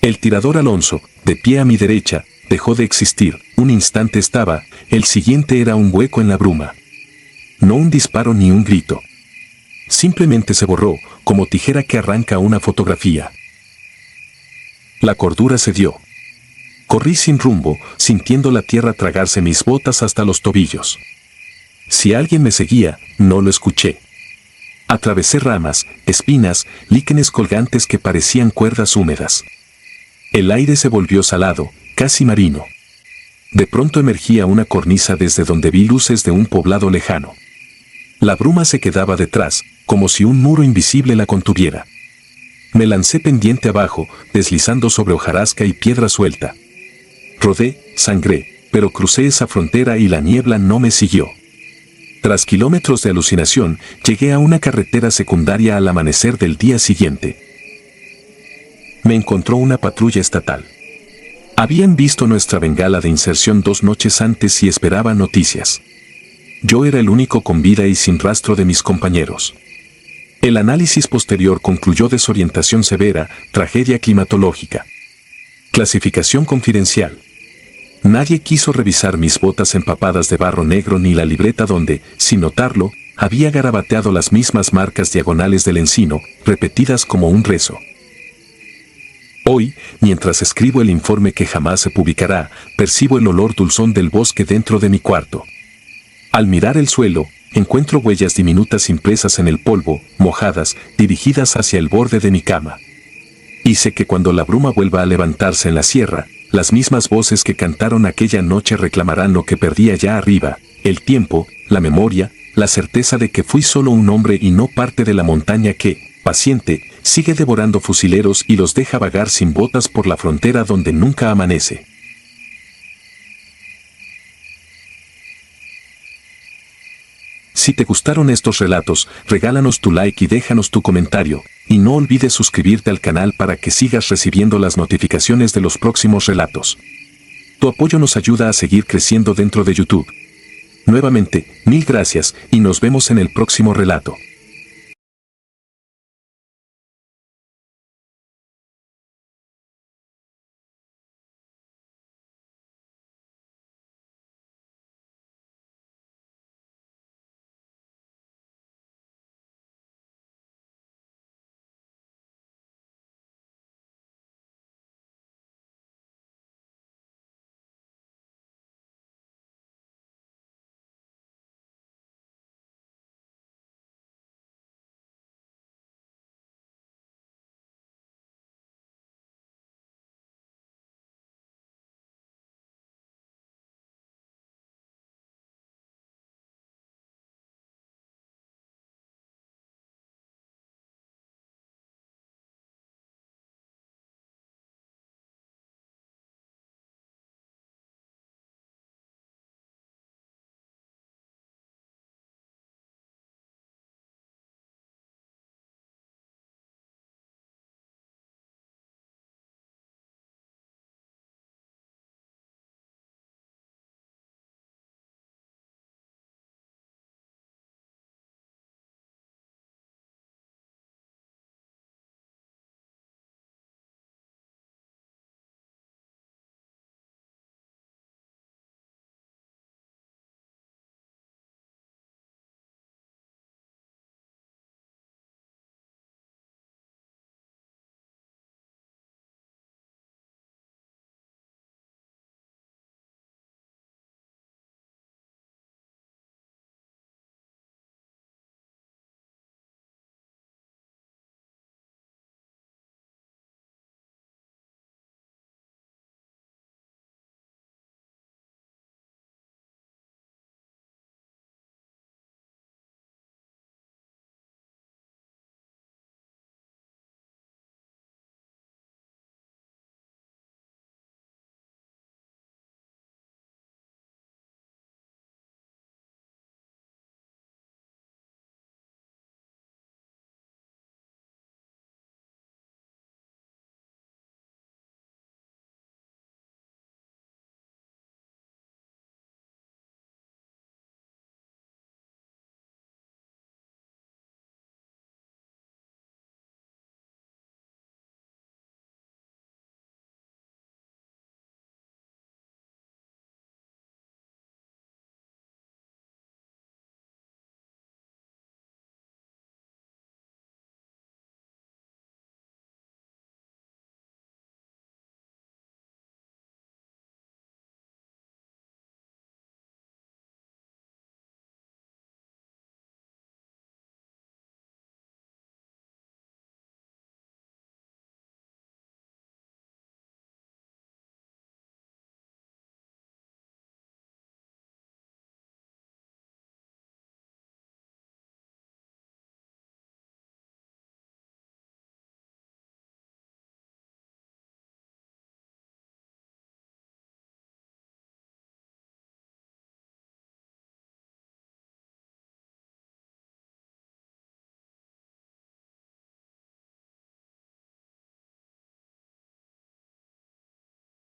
El tirador Alonso, de pie a mi derecha, dejó de existir, un instante estaba, el siguiente era un hueco en la bruma. No un disparo ni un grito. Simplemente se borró, como tijera que arranca una fotografía. La cordura se dio. Corrí sin rumbo, sintiendo la tierra tragarse mis botas hasta los tobillos. Si alguien me seguía, no lo escuché. Atravesé ramas, espinas, líquenes colgantes que parecían cuerdas húmedas. El aire se volvió salado, casi marino. De pronto emergía una cornisa desde donde vi luces de un poblado lejano. La bruma se quedaba detrás, como si un muro invisible la contuviera. Me lancé pendiente abajo, deslizando sobre hojarasca y piedra suelta. Rodé, sangré, pero crucé esa frontera y la niebla no me siguió. Tras kilómetros de alucinación, llegué a una carretera secundaria al amanecer del día siguiente. Me encontró una patrulla estatal. Habían visto nuestra bengala de inserción 2 noches antes y esperaban noticias. yo era el único con vida y sin rastro de mis compañeros. El análisis posterior concluyó desorientación severa, tragedia climatológica. Clasificación confidencial. Nadie quiso revisar mis botas empapadas de barro negro ni la libreta donde, sin notarlo, había garabateado las mismas marcas diagonales del encino, repetidas como un rezo. Hoy, mientras escribo el informe que jamás se publicará, percibo el olor dulzón del bosque dentro de mi cuarto. Al mirar el suelo, encuentro huellas diminutas impresas en el polvo, mojadas, dirigidas hacia el borde de mi cama. Y sé que cuando la bruma vuelva a levantarse en la sierra, las mismas voces que cantaron aquella noche reclamarán lo que perdí allá arriba, el tiempo, la memoria, la certeza de que fui solo un hombre y no parte de la montaña que, paciente, sigue devorando fusileros y los deja vagar sin botas por la frontera donde nunca amanece. Si te gustaron estos relatos, regálanos tu like y déjanos tu comentario, y no olvides suscribirte al canal para que sigas recibiendo las notificaciones de los próximos relatos. Tu apoyo nos ayuda a seguir creciendo dentro de YouTube. Nuevamente, mil gracias y nos vemos en el próximo relato.